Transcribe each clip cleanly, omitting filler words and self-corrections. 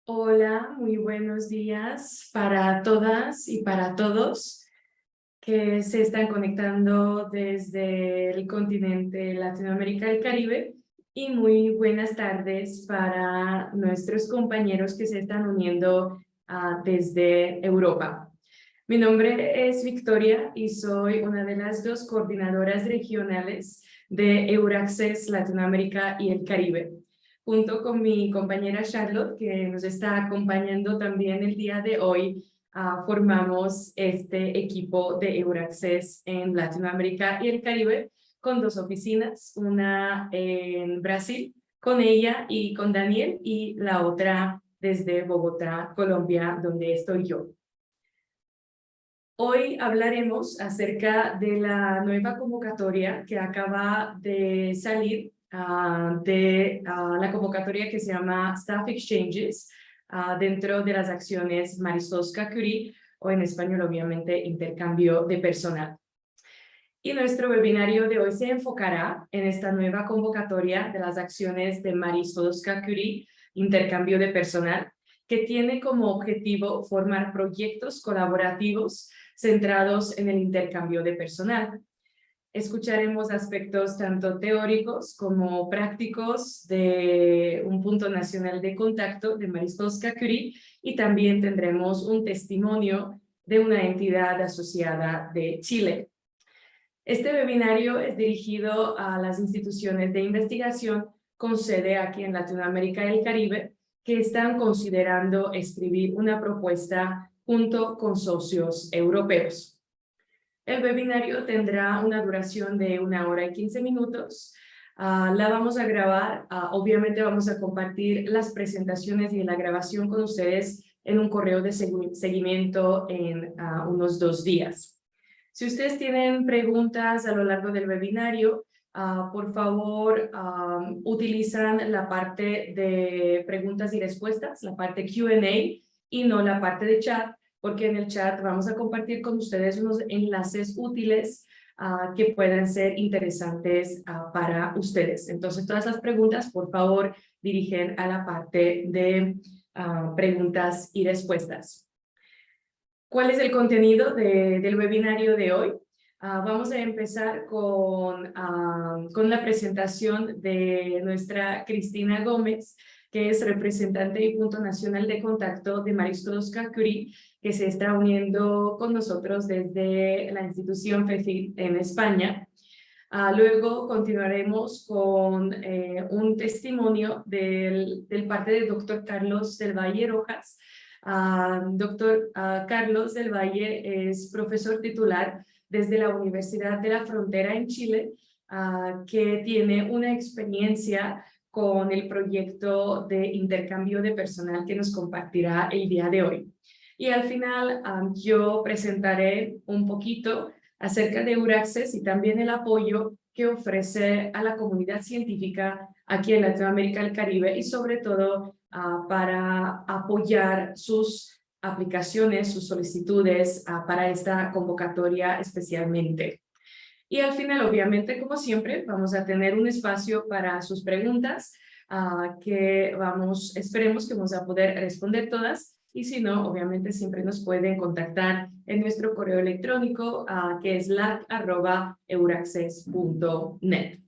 Hola, muy buenos días para todas y para todos que se están conectando desde el continente Latinoamérica y el Caribe, y muy buenas tardes para nuestros compañeros que se están uniendo desde Europa. Mi nombre es Victoria y soy una de las dos coordinadoras regionales de Euraccess Latinoamérica y el Caribe, junto con mi compañera Charlotte, que nos está acompañando también el día de hoy. Formamos este equipo de Euraccess en Latinoamérica y el Caribe con dos oficinas, una en Brasil con ella y con Daniel, y la otra desde Bogotá, Colombia, donde estoy yo. Hoy hablaremos acerca de la nueva convocatoria que acaba de salir, de la convocatoria que se llama Staff Exchanges, dentro de las acciones Marisol Curie, o en español obviamente intercambio de personal. Y nuestro webinario de hoy se enfocará en esta nueva convocatoria de las acciones de Marie Curie, intercambio de personal, que tiene como objetivo formar proyectos colaborativos centrados en el intercambio de personal. Escucharemos aspectos tanto teóricos como prácticos de un punto nacional de contacto de Marie Curie, y también tendremos un testimonio de una entidad asociada de Chile. Este webinario es dirigido a las instituciones de investigación con sede aquí en Latinoamérica y el Caribe, que están considerando escribir una propuesta junto con socios europeos. El webinario tendrá una duración de 1 hora y 15 minutos. La vamos a grabar. Obviamente vamos a compartir las presentaciones y la grabación con ustedes en un correo de seguimiento en unos 2 días. Si ustedes tienen preguntas a lo largo del webinario, por favor, utilizan la parte de preguntas y respuestas, la parte Q&A, y no la parte de chat, porque en el chat vamos a compartir con ustedes unos enlaces útiles que pueden ser interesantes para ustedes. Entonces, todas las preguntas, por favor, dirigen a la parte de preguntas y respuestas. ¿Cuál es el contenido del webinario de hoy? Vamos a empezar con la presentación de nuestra Cristina Gómez, que es representante y punto nacional de contacto de Marie Curie, que se está uniendo con nosotros desde la institución FEFIT en España. Luego continuaremos con un testimonio del parte del doctor Carlos del Valle Rojas. Doctor Carlos del Valle es profesor titular desde la Universidad de la Frontera en Chile, que tiene una experiencia con el proyecto de intercambio de personal que nos compartirá el día de hoy. Y al final yo presentaré un poquito acerca de Euraccess y también el apoyo que ofrece a la comunidad científica aquí en Latinoamérica y el Caribe, y sobre todo para apoyar sus aplicaciones, sus solicitudes para esta convocatoria especialmente. Y al final, obviamente, como siempre, vamos a tener un espacio para sus preguntas, que esperemos que vamos a poder responder todas. Y si no, obviamente siempre nos pueden contactar en nuestro correo electrónico, que es lat@euraccess.net.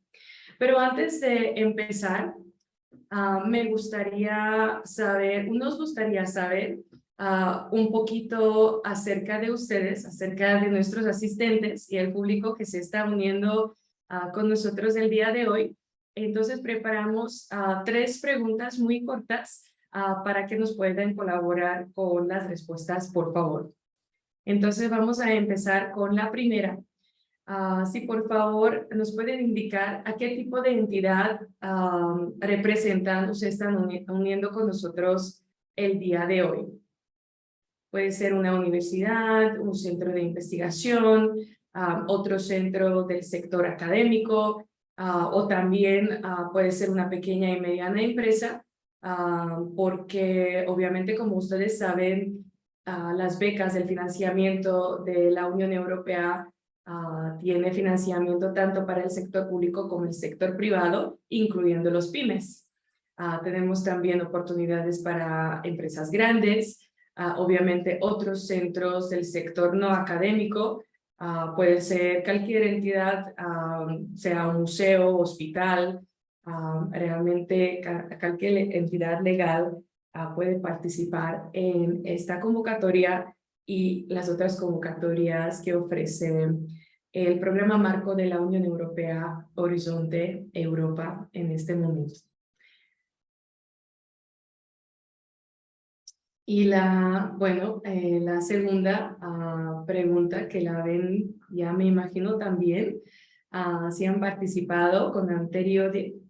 Pero antes de empezar, nos gustaría saber un poquito acerca de ustedes, acerca de nuestros asistentes y el público que se está uniendo con nosotros el día de hoy. Entonces preparamos 3 preguntas muy cortas para que nos puedan colaborar con las respuestas, por favor. Entonces vamos a empezar con la primera. Si por favor nos pueden indicar a qué tipo de entidad representan o se están uniendo con nosotros el día de hoy. Puede ser una universidad, un centro de investigación, otro centro del sector académico, o también puede ser una pequeña y mediana empresa, porque obviamente, como ustedes saben, las becas del financiamiento de la Unión Europea tiene financiamiento tanto para el sector público como el sector privado, incluyendo los pymes. Tenemos también oportunidades para empresas grandes, obviamente otros centros del sector no académico, puede ser cualquier entidad, sea un museo, hospital, realmente cualquier entidad legal puede participar en esta convocatoria y las otras convocatorias que ofrece el programa marco de la Unión Europea Horizonte Europa en este momento. Y la segunda pregunta que la ven, ya me imagino también, si han participado con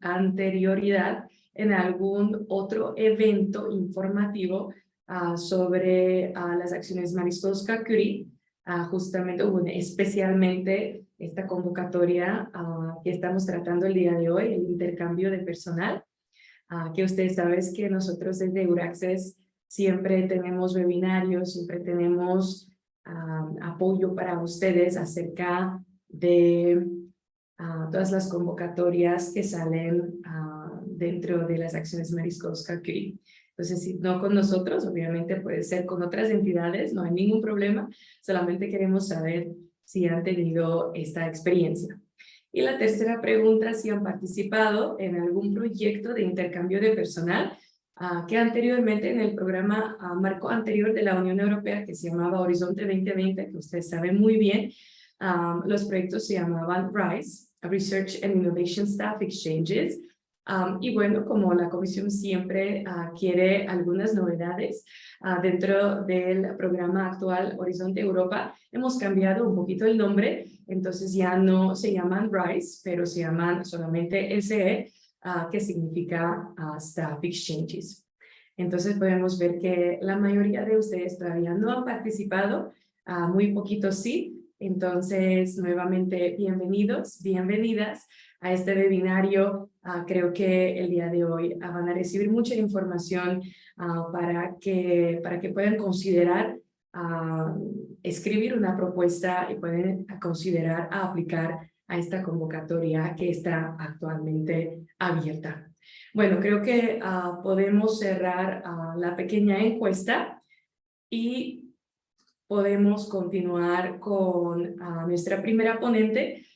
anterioridad en algún otro evento informativo sobre las acciones Mariscolska Curie, justamente, especialmente esta convocatoria que estamos tratando el día de hoy, el intercambio de personal, que ustedes saben que nosotros desde Euraccess siempre tenemos webinarios, siempre tenemos apoyo para ustedes acerca de todas las convocatorias que salen dentro de las acciones Mariscolska Curie. Entonces, si no con nosotros, obviamente puede ser con otras entidades, no hay ningún problema, solamente queremos saber si han tenido esta experiencia. Y la tercera pregunta, si han participado en algún proyecto de intercambio de personal que anteriormente en el programa marco anterior de la Unión Europea que se llamaba Horizonte 2020, que ustedes saben muy bien, los proyectos se llamaban RISE, Research and Innovation Staff Exchanges. Y bueno, como la Comisión siempre quiere algunas novedades dentro del programa actual Horizonte Europa, hemos cambiado un poquito el nombre, entonces ya no se llaman RISE, pero se llaman solamente SE, que significa Staff Exchanges. Entonces podemos ver que la mayoría de ustedes todavía no han participado, muy poquitos sí. Entonces, nuevamente, bienvenidos, bienvenidas a este webinario. Creo que el día de hoy van a recibir mucha información para que puedan considerar escribir una propuesta y pueden considerar aplicar a esta convocatoria que está actualmente abierta. Bueno, creo que podemos cerrar la pequeña encuesta y podemos continuar con nuestra primera ponente,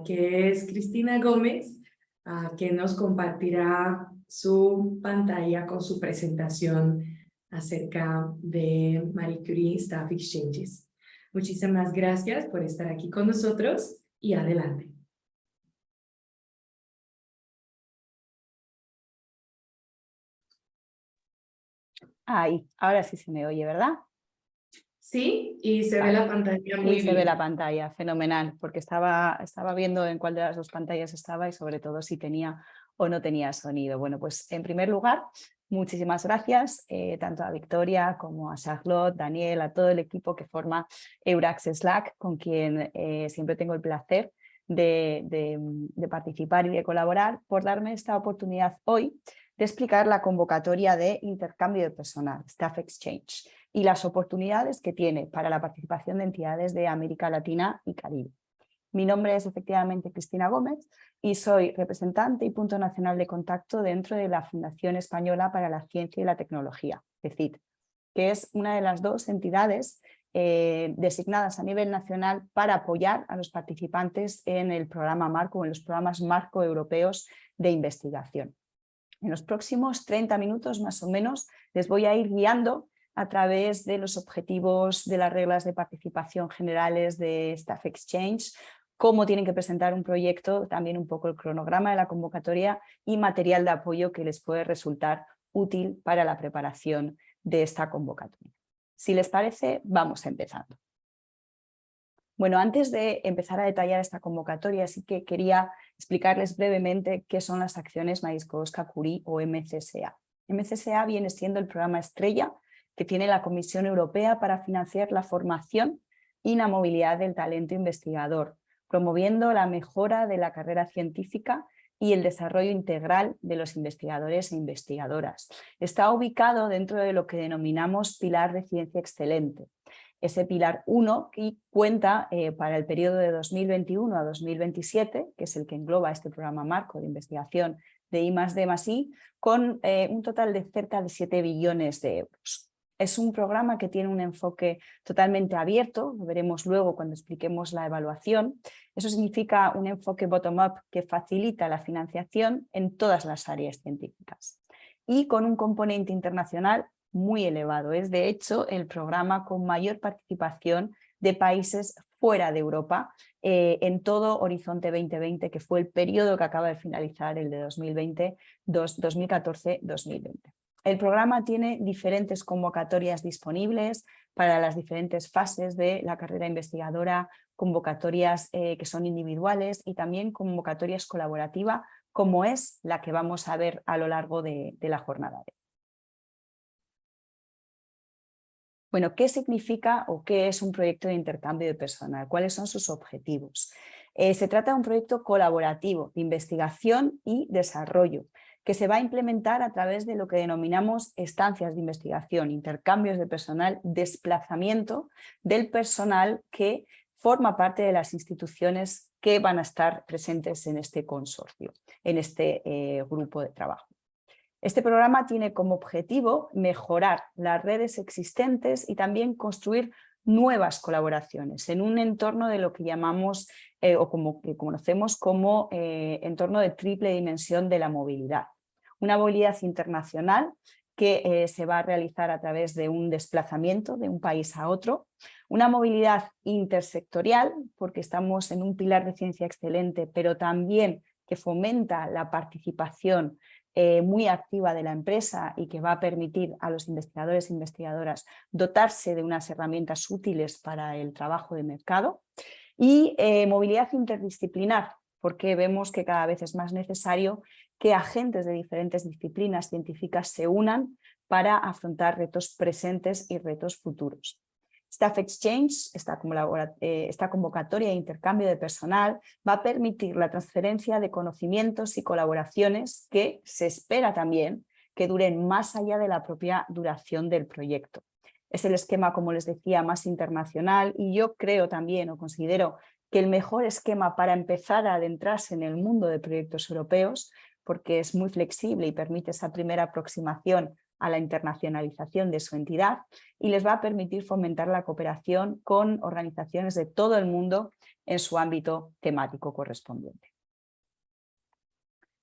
que es Cristina Gómez, que nos compartirá su pantalla con su presentación acerca de Marie Curie Staff Exchanges. Muchísimas gracias por estar aquí con nosotros y adelante. Ahí, ahora sí se me oye, ¿verdad? Sí, y se ve la pantalla muy bien. Y se ve la pantalla, fenomenal, porque estaba viendo en cuál de las dos pantallas estaba y sobre todo si tenía o no tenía sonido. Bueno, pues en primer lugar, muchísimas gracias tanto a Victoria como a Charlotte, Daniel, a todo el equipo que forma Euraccess Slack, con quien siempre tengo el placer de participar y de colaborar, por darme esta oportunidad hoy de explicar la convocatoria de intercambio de personal, Staff Exchange, y las oportunidades que tiene para la participación de entidades de América Latina y Caribe. Mi nombre es efectivamente Cristina Gómez y soy representante y punto nacional de contacto dentro de la Fundación Española para la Ciencia y la Tecnología, FECIT, que es una de las dos entidades designadas a nivel nacional para apoyar a los participantes en el programa marco o en los programas marco europeos de investigación. En los próximos 30 minutos más o menos les voy a ir guiando a través de los objetivos de las reglas de participación generales de Staff Exchange, cómo tienen que presentar un proyecto, también un poco el cronograma de la convocatoria y material de apoyo que les puede resultar útil para la preparación de esta convocatoria. Si les parece, vamos empezando. Bueno, antes de empezar a detallar esta convocatoria, sí que quería explicarles brevemente qué son las acciones Mariscolska Curie o MCSA. MCSA viene siendo el programa estrella que tiene la Comisión Europea para financiar la formación y la movilidad del talento investigador, promoviendo la mejora de la carrera científica y el desarrollo integral de los investigadores e investigadoras. Está ubicado dentro de lo que denominamos pilar de ciencia excelente. Ese pilar 1 que cuenta para el periodo de 2021 a 2027, que es el que engloba este programa marco de investigación de I+D+I con un total de cerca de 7 billones de euros. Es un programa que tiene un enfoque totalmente abierto, lo veremos luego cuando expliquemos la evaluación. Eso significa un enfoque bottom-up que facilita la financiación en todas las áreas científicas y con un componente internacional muy elevado. Es de hecho el programa con mayor participación de países fuera de Europa en todo Horizonte 2020, que fue el periodo que acaba de finalizar, el de 2014-2020. El programa tiene diferentes convocatorias disponibles para las diferentes fases de la carrera investigadora, convocatorias que son individuales y también convocatorias colaborativas, como es la que vamos a ver a lo largo de la jornada. Bueno, ¿qué significa o qué es un proyecto de intercambio de personal? ¿Cuáles son sus objetivos? Se trata de un proyecto colaborativo de investigación y desarrollo que se va a implementar a través de lo que denominamos estancias de investigación, intercambios de personal, desplazamiento del personal que forma parte de las instituciones que van a estar presentes en este consorcio, en este grupo de trabajo. Este programa tiene como objetivo mejorar las redes existentes y también construir nuevas colaboraciones en un entorno de lo que llamamos o como que conocemos como entorno de triple dimensión de la movilidad. Una movilidad internacional que se va a realizar a través de un desplazamiento de un país a otro, una movilidad intersectorial, porque estamos en un pilar de ciencia excelente, pero también que fomenta la participación muy activa de la empresa y que va a permitir a los investigadores e investigadoras dotarse de unas herramientas útiles para el trabajo de mercado, y movilidad interdisciplinar, porque vemos que cada vez es más necesario que agentes de diferentes disciplinas científicas se unan para afrontar retos presentes y retos futuros. Staff Exchange, esta convocatoria de intercambio de personal, va a permitir la transferencia de conocimientos y colaboraciones que se espera también que duren más allá de la propia duración del proyecto. Es el esquema, como les decía, más internacional y yo creo también o considero que el mejor esquema para empezar a adentrarse en el mundo de proyectos europeos, porque es muy flexible y permite esa primera aproximación a la internacionalización de su entidad y les va a permitir fomentar la cooperación con organizaciones de todo el mundo en su ámbito temático correspondiente.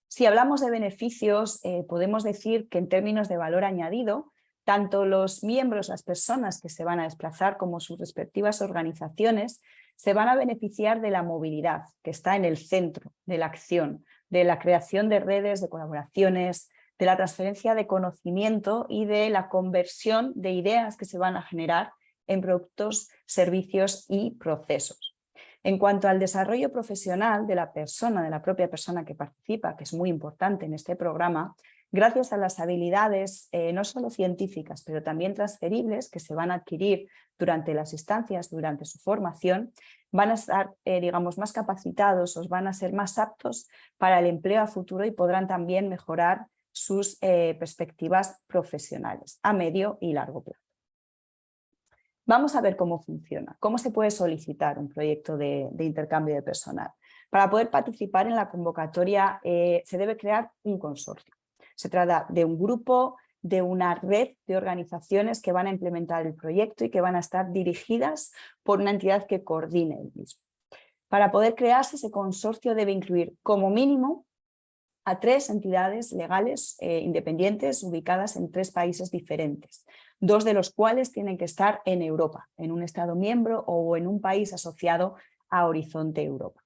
Si hablamos de beneficios, podemos decir que en términos de valor añadido, tanto los miembros, las personas que se van a desplazar como sus respectivas organizaciones se van a beneficiar de la movilidad que está en el centro de la acción, de la creación de redes, de colaboraciones, de la transferencia de conocimiento y de la conversión de ideas que se van a generar en productos, servicios y procesos. En cuanto al desarrollo profesional de la persona, de la propia persona que participa, que es muy importante en este programa, gracias a las habilidades no solo científicas, pero también transferibles que se van a adquirir durante las instancias, durante su formación, van a estar, digamos, más capacitados, o van a ser más aptos para el empleo a futuro y podrán también mejorar sus perspectivas profesionales a medio y largo plazo. Vamos a ver cómo funciona, cómo se puede solicitar un proyecto de intercambio de personal. Para poder participar en la convocatoria se debe crear un consorcio. Se trata de un grupo, de una red de organizaciones que van a implementar el proyecto y que van a estar dirigidas por una entidad que coordine el mismo. Para poder crearse ese consorcio debe incluir como mínimo a 3 entidades legales independientes ubicadas en 3 países diferentes, 2 de los cuales tienen que estar en Europa, en un Estado miembro o en un país asociado a Horizonte Europa.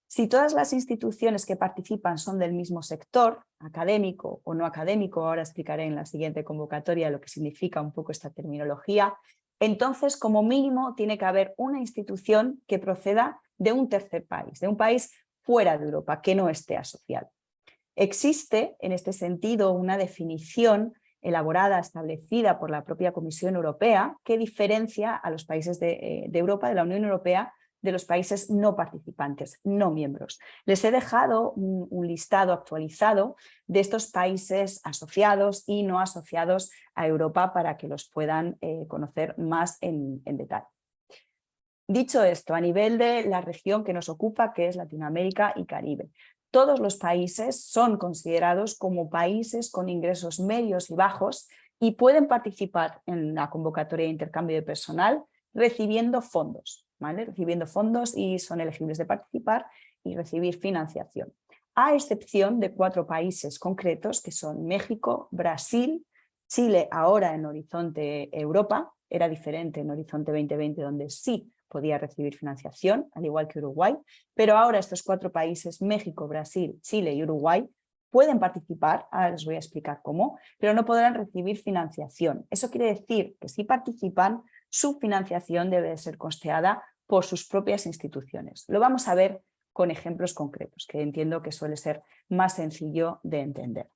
Si todas las instituciones que participan son del mismo sector, académico o no académico, ahora explicaré en la siguiente convocatoria lo que significa un poco esta terminología, entonces como mínimo tiene que haber una institución que proceda de un tercer país, de un país fuera de Europa, que no esté asociado. Existe en este sentido una definición elaborada, establecida por la propia Comisión Europea, que diferencia a los países de Europa, de la Unión Europea, de los países no participantes, no miembros. Les he dejado un listado actualizado de estos países asociados y no asociados a Europa para que los puedan conocer más en detalle. Dicho esto, a nivel de la región que nos ocupa, que es Latinoamérica y Caribe, todos los países son considerados como países con ingresos medios y bajos y pueden participar en la convocatoria de intercambio de personal recibiendo fondos, ¿vale? Recibiendo fondos y son elegibles de participar y recibir financiación, a excepción de 4 países concretos que son México, Brasil, Chile ahora en Horizonte Europa, era diferente en Horizonte 2020 donde sí podía recibir financiación, al igual que Uruguay, pero ahora estos 4 países, México, Brasil, Chile y Uruguay, pueden participar, ahora les voy a explicar cómo, pero no podrán recibir financiación. Eso quiere decir que si participan, su financiación debe de ser costeada por sus propias instituciones. Lo vamos a ver con ejemplos concretos, que entiendo que suele ser más sencillo de entender.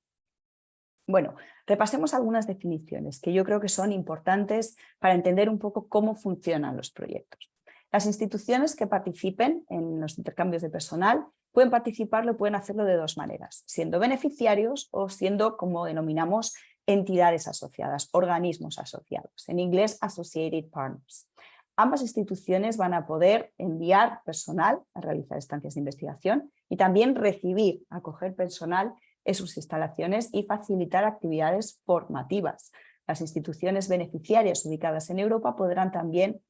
Bueno, repasemos algunas definiciones que yo creo que son importantes para entender un poco cómo funcionan los proyectos. Las instituciones que participen en los intercambios de personal pueden participarlo, pueden hacerlo de 2 maneras, siendo beneficiarios o siendo, como denominamos, entidades asociadas, organismos asociados, en inglés Associated Partners. Ambas instituciones van a poder enviar personal a realizar estancias de investigación y también recibir, acoger personal en sus instalaciones y facilitar actividades formativas. Las instituciones beneficiarias ubicadas en Europa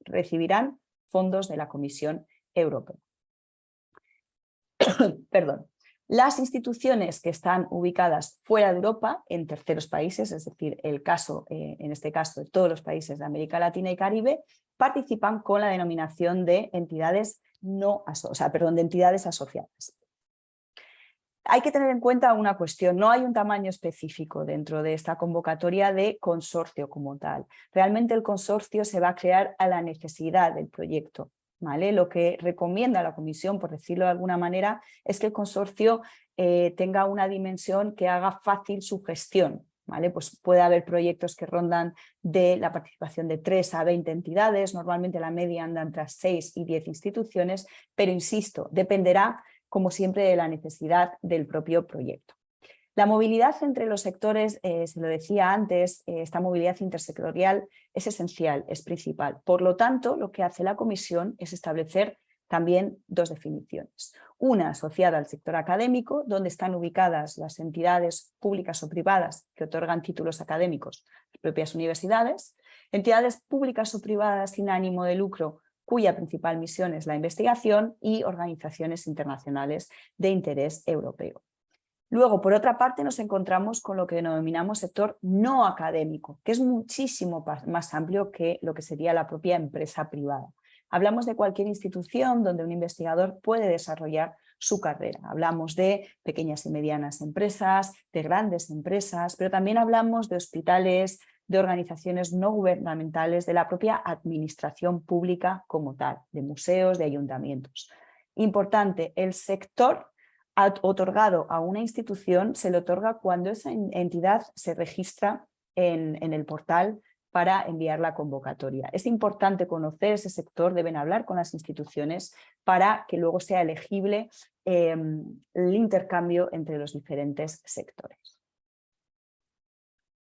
recibirán fondos de la Comisión Europea. Perdón. Las instituciones que están ubicadas fuera de Europa, en terceros países, es decir, en este caso de todos los países de América Latina y Caribe, participan con la denominación de entidades asociadas. Hay que tener en cuenta una cuestión, no hay un tamaño específico dentro de esta convocatoria de consorcio como tal. Realmente el consorcio se va a crear a la necesidad del proyecto, ¿vale? Lo que recomienda la Comisión, por decirlo de alguna manera, es que el consorcio tenga una dimensión que haga fácil su gestión, ¿vale? Pues puede haber proyectos que rondan de la participación de 3 a 20 entidades, normalmente la media anda entre 6 y 10 instituciones, pero insisto, dependerá como siempre de la necesidad del propio proyecto. La movilidad entre los sectores, se lo decía antes, esta movilidad intersectorial es esencial, es principal. Por lo tanto, lo que hace la Comisión es establecer también 2 definiciones. Una asociada al sector académico, donde están ubicadas las entidades públicas o privadas que otorgan títulos académicos, las propias universidades, entidades públicas o privadas sin ánimo de lucro, cuya principal misión es la investigación, y organizaciones internacionales de interés europeo. Luego, por otra parte, nos encontramos con lo que denominamos sector no académico, que es muchísimo más amplio que lo que sería la propia empresa privada. Hablamos de cualquier institución donde un investigador puede desarrollar su carrera. Hablamos de pequeñas y medianas empresas, de grandes empresas, pero también hablamos de hospitales, de organizaciones no gubernamentales, de la propia administración pública como tal, de museos, de ayuntamientos. Importante, el sector otorgado a una institución se le otorga cuando esa entidad se registra en el portal para enviar la convocatoria. Es importante conocer ese sector, deben hablar con las instituciones para que luego sea elegible el intercambio entre los diferentes sectores.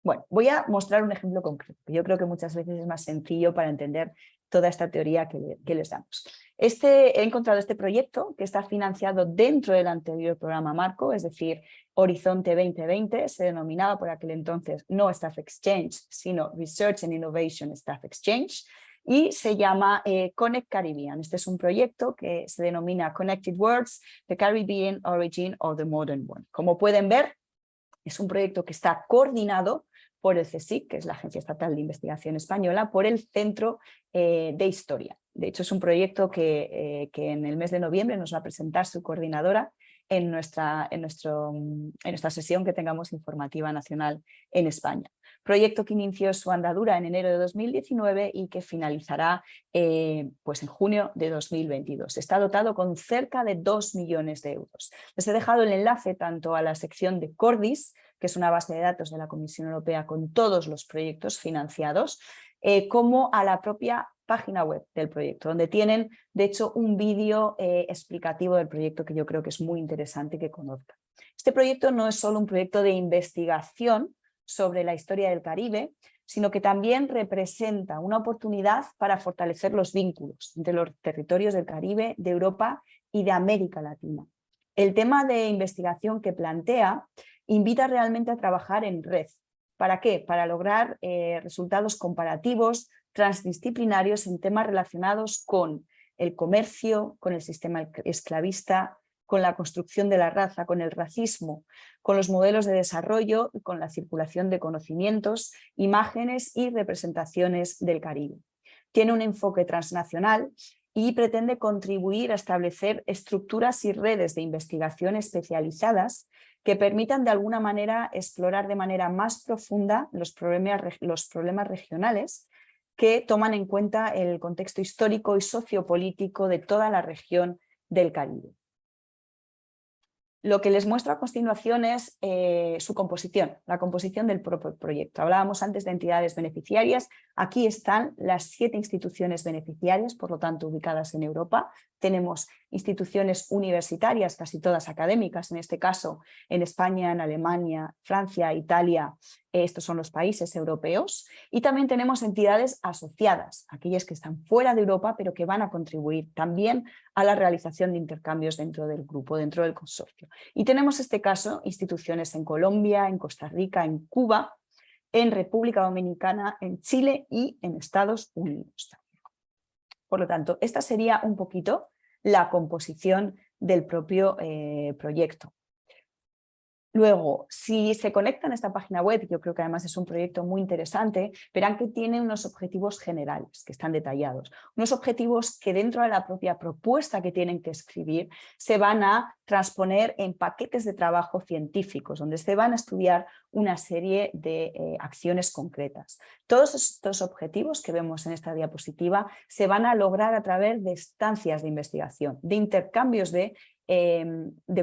Bueno, voy a mostrar un ejemplo concreto. Yo creo que muchas veces es más sencillo para entender toda esta teoría que les damos. He encontrado este proyecto que está financiado dentro del anterior programa marco, es decir, Horizonte 2020, se denominaba por aquel entonces no Staff Exchange, sino Research and Innovation Staff Exchange, y se llama Connect Caribbean. Este es un proyecto que se denomina Connected Worlds, the Caribbean Origin of the Modern World. Como pueden ver, es un proyecto que está coordinado por el CSIC, que es la Agencia Estatal de Investigación Española, por el Centro de Historia. De hecho, es un proyecto que en el mes de noviembre nos va a presentar su coordinadora en nuestra sesión que tengamos informativa nacional en España. Proyecto que inició su andadura en enero de 2019 y que finalizará pues en junio de 2022. Está dotado con cerca de 2 millones de euros. Les he dejado el enlace tanto a la sección de Cordis, que es una base de datos de la Comisión Europea con todos los proyectos financiados, como a la propia página web del proyecto, donde tienen, de hecho, un vídeo explicativo del proyecto que yo creo que es muy interesante que conozcan. Este proyecto no es solo un proyecto de investigación sobre la historia del Caribe, sino que también representa una oportunidad para fortalecer los vínculos entre los territorios del Caribe, de Europa y de América Latina. El tema de investigación que plantea invita realmente a trabajar en red. ¿Para qué? Para lograr resultados comparativos, transdisciplinarios en temas relacionados con el comercio, con el sistema esclavista, con la construcción de la raza, con el racismo, con los modelos de desarrollo y con la circulación de conocimientos, imágenes y representaciones del Caribe. Tiene un enfoque transnacional y pretende contribuir a establecer estructuras y redes de investigación especializadas que permitan de alguna manera explorar de manera más profunda los problemas regionales que toman en cuenta el contexto histórico y sociopolítico de toda la región del Caribe. Lo que les muestro a continuación es su composición, la composición del propio proyecto. Hablábamos antes de entidades beneficiarias. Aquí están las 7 instituciones beneficiarias, por lo tanto ubicadas en Europa. Tenemos instituciones universitarias, casi todas académicas, en este caso en España, en Alemania, Francia, Italia, estos son los países europeos. Y también tenemos entidades asociadas, aquellas que están fuera de Europa, pero que van a contribuir también a la realización de intercambios dentro del grupo, dentro del consorcio. Y tenemos este caso, instituciones en Colombia, en Costa Rica, en Cuba, en República Dominicana, en Chile y en Estados Unidos. Por lo tanto, esta sería un poquito la composición del propio proyecto. Luego, si se conectan a esta página web, yo creo que además es un proyecto muy interesante, verán que tiene unos objetivos generales que están detallados, unos objetivos que dentro de la propia propuesta que tienen que escribir se van a transponer en paquetes de trabajo científicos, donde se van a estudiar una serie de acciones concretas. Todos estos objetivos que vemos en esta diapositiva se van a lograr a través de estancias de investigación, de intercambios de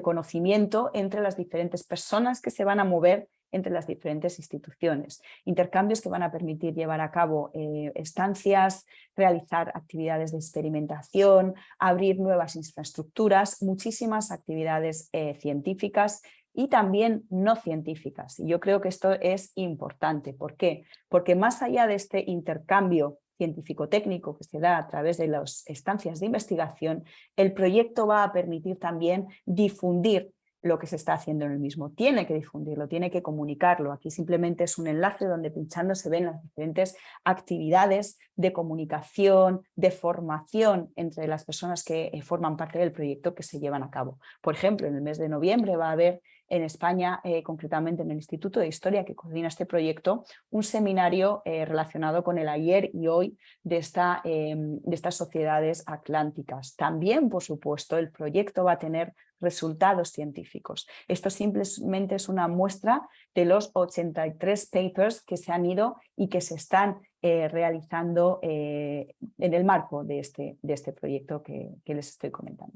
conocimiento entre las diferentes personas que se van a mover entre las diferentes instituciones. Intercambios que van a permitir llevar a cabo estancias, realizar actividades de experimentación, abrir nuevas infraestructuras, muchísimas actividades científicas y también no científicas. Y yo creo que esto es importante. ¿Por qué? Porque más allá de este intercambio científico-técnico que se da a través de las estancias de investigación, el proyecto va a permitir también difundir lo que se está haciendo en el mismo. Tiene que difundirlo, tiene que comunicarlo. Aquí simplemente es un enlace donde pinchando se ven las diferentes actividades de comunicación, de formación entre las personas que forman parte del proyecto que se llevan a cabo. Por ejemplo, en el mes de noviembre va a haber en España, concretamente en el Instituto de Historia que coordina este proyecto, un seminario relacionado con el ayer y hoy de estas sociedades atlánticas. También, por supuesto, el proyecto va a tener resultados científicos. Esto simplemente es una muestra de los 83 papers que se han ido y que se están realizando en el marco de este proyecto que les estoy comentando.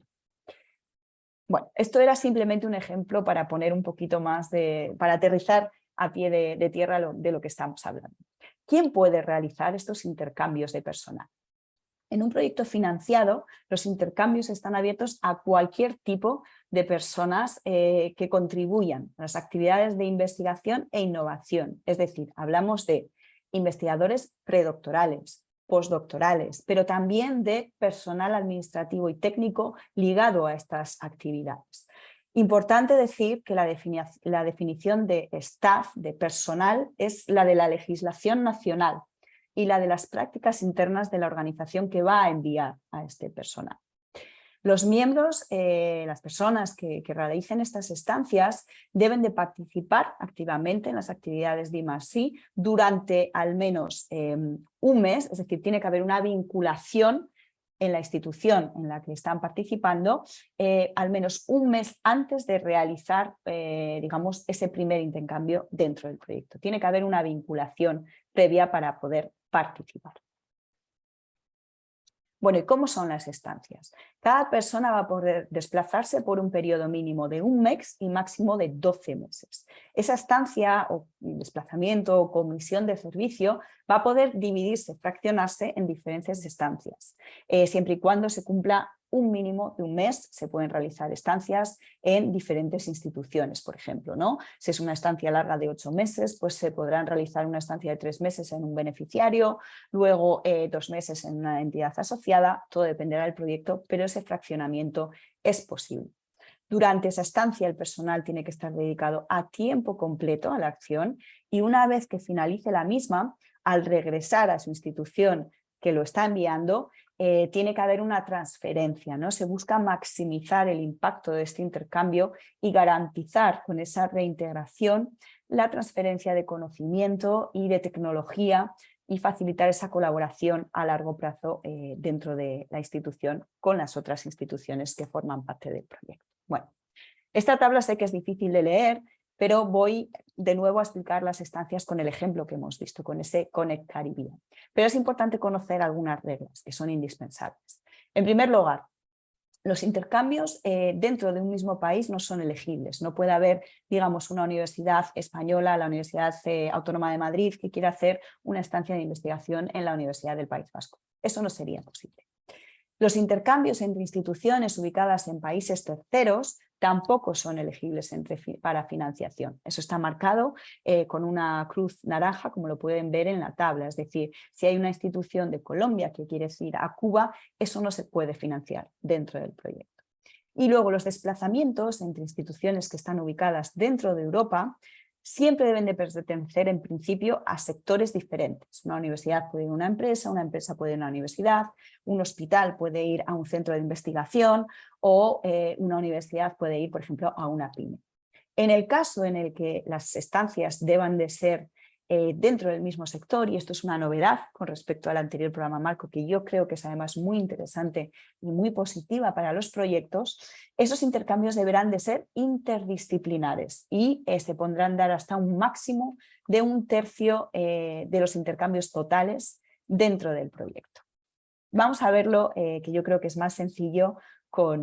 Bueno, esto era simplemente un ejemplo para poner un poquito más para aterrizar a pie de tierra de lo que estamos hablando. ¿Quién puede realizar estos intercambios de personal? En un proyecto financiado, los intercambios están abiertos a cualquier tipo de personas que contribuyan a las actividades de investigación e innovación. Es decir, hablamos de investigadores predoctorales, postdoctorales, pero también de personal administrativo y técnico ligado a estas actividades. Importante decir que la definición de staff, de personal, es la de la legislación nacional y la de las prácticas internas de la organización que va a enviar a este personal. Los miembros, las personas que realicen estas estancias deben de participar activamente en las actividades de I+I durante al menos un mes, es decir, tiene que haber una vinculación en la institución en la que están participando al menos un mes antes de realizar digamos, ese primer intercambio dentro del proyecto. Tiene que haber una vinculación previa para poder participar. Bueno, ¿y cómo son las estancias? Cada persona va a poder desplazarse por un periodo mínimo de un mes y máximo de 12 meses. Esa estancia o desplazamiento o comisión de servicio va a poder dividirse, fraccionarse en diferentes estancias. Siempre y cuando se cumpla un mínimo de un mes, se pueden realizar estancias en diferentes instituciones, por ejemplo, ¿no? Si es una estancia larga de 8 meses, pues se podrán realizar una estancia de 3 meses en un beneficiario, luego 2 meses en una entidad asociada, todo dependerá del proyecto, pero ese fraccionamiento es posible. Durante esa estancia el personal tiene que estar dedicado a tiempo completo a la acción y una vez que finalice la misma, al regresar a su institución que lo está enviando, tiene que haber una transferencia, ¿no? Se busca maximizar el impacto de este intercambio y garantizar con esa reintegración la transferencia de conocimiento y de tecnología y facilitar esa colaboración a largo plazo dentro de la institución con las otras instituciones que forman parte del proyecto. Bueno, esta tabla sé que es difícil de leer, pero voy de nuevo a explicar las estancias con el ejemplo que hemos visto, con ese Connect Caribbean. Pero es importante conocer algunas reglas que son indispensables. En primer lugar, los intercambios dentro de un mismo país no son elegibles. No puede haber, digamos, una universidad española, la Universidad Autónoma de Madrid, que quiera hacer una estancia de investigación en la Universidad del País Vasco. Eso no sería posible. Los intercambios entre instituciones ubicadas en países terceros tampoco son elegibles para financiación. Eso está marcado con una cruz naranja, como lo pueden ver en la tabla. Es decir, si hay una institución de Colombia que quiere ir a Cuba, eso no se puede financiar dentro del proyecto. Y luego los desplazamientos entre instituciones que están ubicadas dentro de Europa siempre deben de pertenecer en principio a sectores diferentes. Una universidad puede ir a una empresa puede ir a una universidad, un hospital puede ir a un centro de investigación o una universidad puede ir, por ejemplo, a una pyme. En el caso en el que las estancias deban de ser dentro del mismo sector, y esto es una novedad con respecto al anterior programa marco, que yo creo que es además muy interesante y muy positiva para los proyectos, esos intercambios deberán de ser interdisciplinares y se pondrán dar hasta un máximo de 1/3 de los intercambios totales dentro del proyecto. Vamos a verlo, que yo creo que es más sencillo con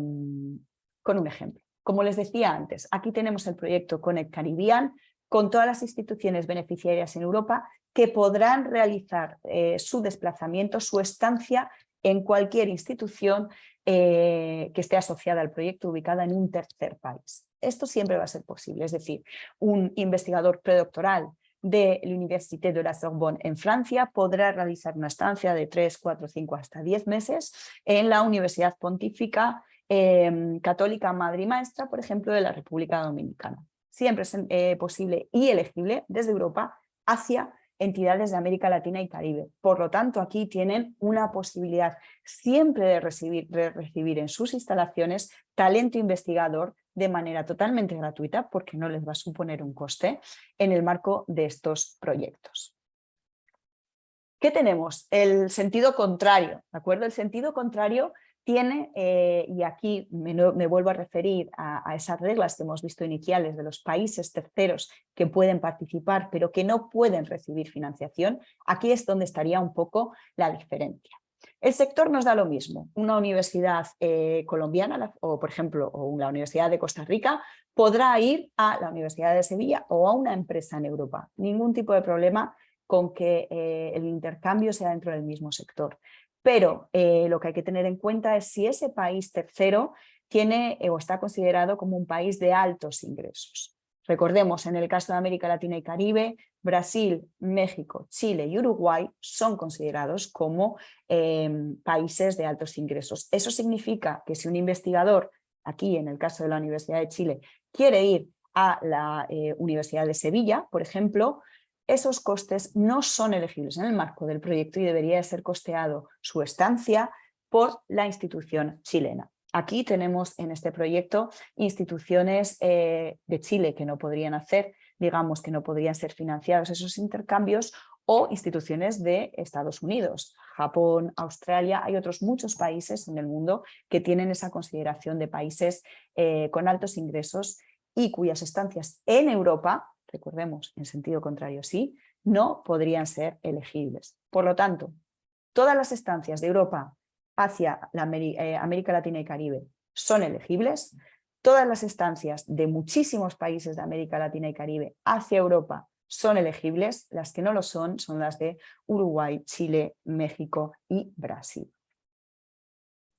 un ejemplo. Como les decía antes, aquí tenemos el proyecto Connect Caribbean, con todas las instituciones beneficiarias en Europa que podrán realizar su desplazamiento, su estancia en cualquier institución que esté asociada al proyecto ubicada en un tercer país. Esto siempre va a ser posible, es decir, un investigador predoctoral de la Université de la Sorbonne en Francia podrá realizar una estancia de 3, 4, 5 hasta 10 meses en la Universidad Pontífica Católica Madre y Maestra, por ejemplo, de la República Dominicana. Siempre es posible y elegible desde Europa hacia entidades de América Latina y Caribe. Por lo tanto, aquí tienen una posibilidad siempre de recibir en sus instalaciones talento investigador de manera totalmente gratuita, porque no les va a suponer un coste en el marco de estos proyectos. ¿Qué tenemos? El sentido contrario, ¿de acuerdo? El sentido contrario tiene, y aquí me vuelvo a referir a esas reglas que hemos visto iniciales de los países terceros que pueden participar pero que no pueden recibir financiación. Aquí es donde estaría un poco la diferencia. El sector nos da lo mismo. Una universidad colombiana o, por ejemplo, o la Universidad de Costa Rica podrá ir a la Universidad de Sevilla o a una empresa en Europa. Ningún tipo de problema con que el intercambio sea dentro del mismo sector. Pero lo que hay que tener en cuenta es si ese país tercero tiene o está considerado como un país de altos ingresos. Recordemos, en el caso de América Latina y Caribe, Brasil, México, Chile y Uruguay son considerados como países de altos ingresos. Eso significa que si un investigador, aquí en el caso de la Universidad de Chile, quiere ir a la Universidad de Sevilla, por ejemplo, esos costes no son elegibles en el marco del proyecto y debería ser costeado su estancia por la institución chilena. Aquí tenemos en este proyecto instituciones de Chile que no podrían hacer, digamos que no podrían ser financiados esos intercambios, o instituciones de Estados Unidos, Japón, Australia. Hay otros muchos países en el mundo que tienen esa consideración de países con altos ingresos y cuyas estancias en Europa, recordemos, en sentido contrario sí, no podrían ser elegibles. Por lo tanto, todas las estancias de Europa hacia la América Latina y Caribe son elegibles, todas las estancias de muchísimos países de América Latina y Caribe hacia Europa son elegibles, las que no lo son las de Uruguay, Chile, México y Brasil.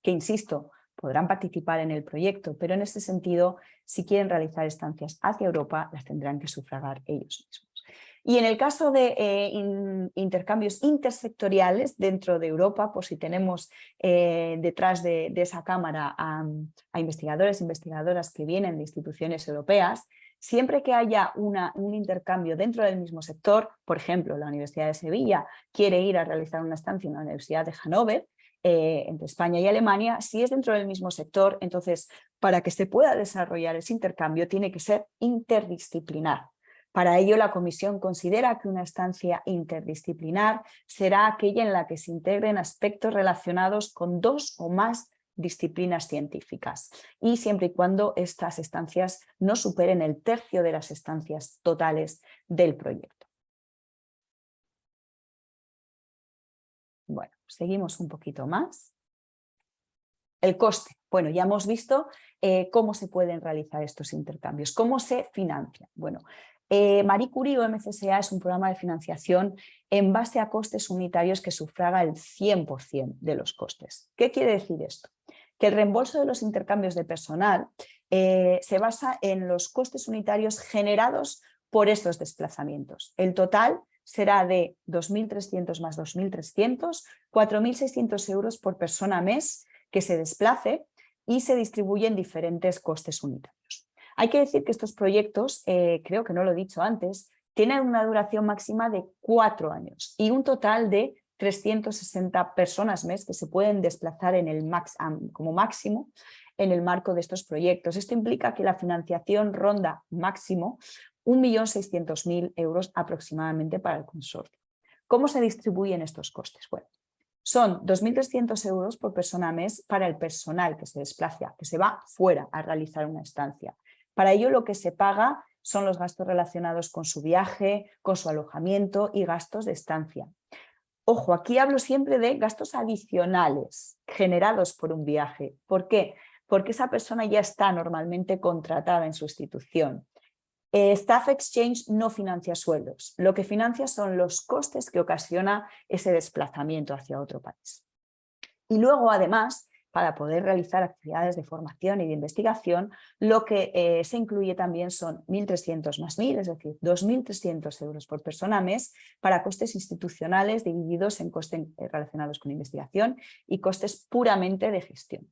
Que insisto, podrán participar en el proyecto, pero en este sentido, si quieren realizar estancias hacia Europa, las tendrán que sufragar ellos mismos. Y en el caso de intercambios intersectoriales dentro de Europa, por si tenemos detrás de esa cámara a investigadores e investigadoras que vienen de instituciones europeas, siempre que haya un intercambio dentro del mismo sector, por ejemplo, la Universidad de Sevilla quiere ir a realizar una estancia en la Universidad de Hannover, entre España y Alemania, si es dentro del mismo sector, entonces para que se pueda desarrollar ese intercambio tiene que ser interdisciplinar. Para ello, la Comisión considera que una estancia interdisciplinar será aquella en la que se integren aspectos relacionados con 2 o más disciplinas científicas y siempre y cuando estas estancias no superen el tercio de las estancias totales del proyecto. Bueno, seguimos un poquito más. El coste. Bueno, ya hemos visto cómo se pueden realizar estos intercambios, cómo se financian. Bueno, Marie Curie o MCSA es un programa de financiación en base a costes unitarios que sufraga el 100% de los costes. ¿Qué quiere decir esto? Que el reembolso de los intercambios de personal se basa en los costes unitarios generados por estos desplazamientos. El total será de 2.300 más 2.300, 4.600 euros por persona mes que se desplace y se distribuye en diferentes costes unitarios. Hay que decir que estos proyectos, creo que no lo he dicho antes, tienen una duración máxima de 4 años y un total de 360 personas mes que se pueden desplazar en el como máximo en el marco de estos proyectos. Esto implica que la financiación ronda máximo 1.600.000 euros aproximadamente para el consorcio. ¿Cómo se distribuyen estos costes? Bueno, son 2.300 euros por persona mes para el personal que se desplaza, que se va fuera a realizar una estancia. Para ello lo que se paga son los gastos relacionados con su viaje, con su alojamiento y gastos de estancia. Ojo, aquí hablo siempre de gastos adicionales generados por un viaje. ¿Por qué? Porque esa persona ya está normalmente contratada en su institución. Staff Exchange no financia sueldos, lo que financia son los costes que ocasiona ese desplazamiento hacia otro país. Y luego, además, para poder realizar actividades de formación y de investigación, lo que se incluye también son 1.300 más 1.000, es decir, 2.300 euros por persona mes para costes institucionales divididos en costes relacionados con investigación y costes puramente de gestión.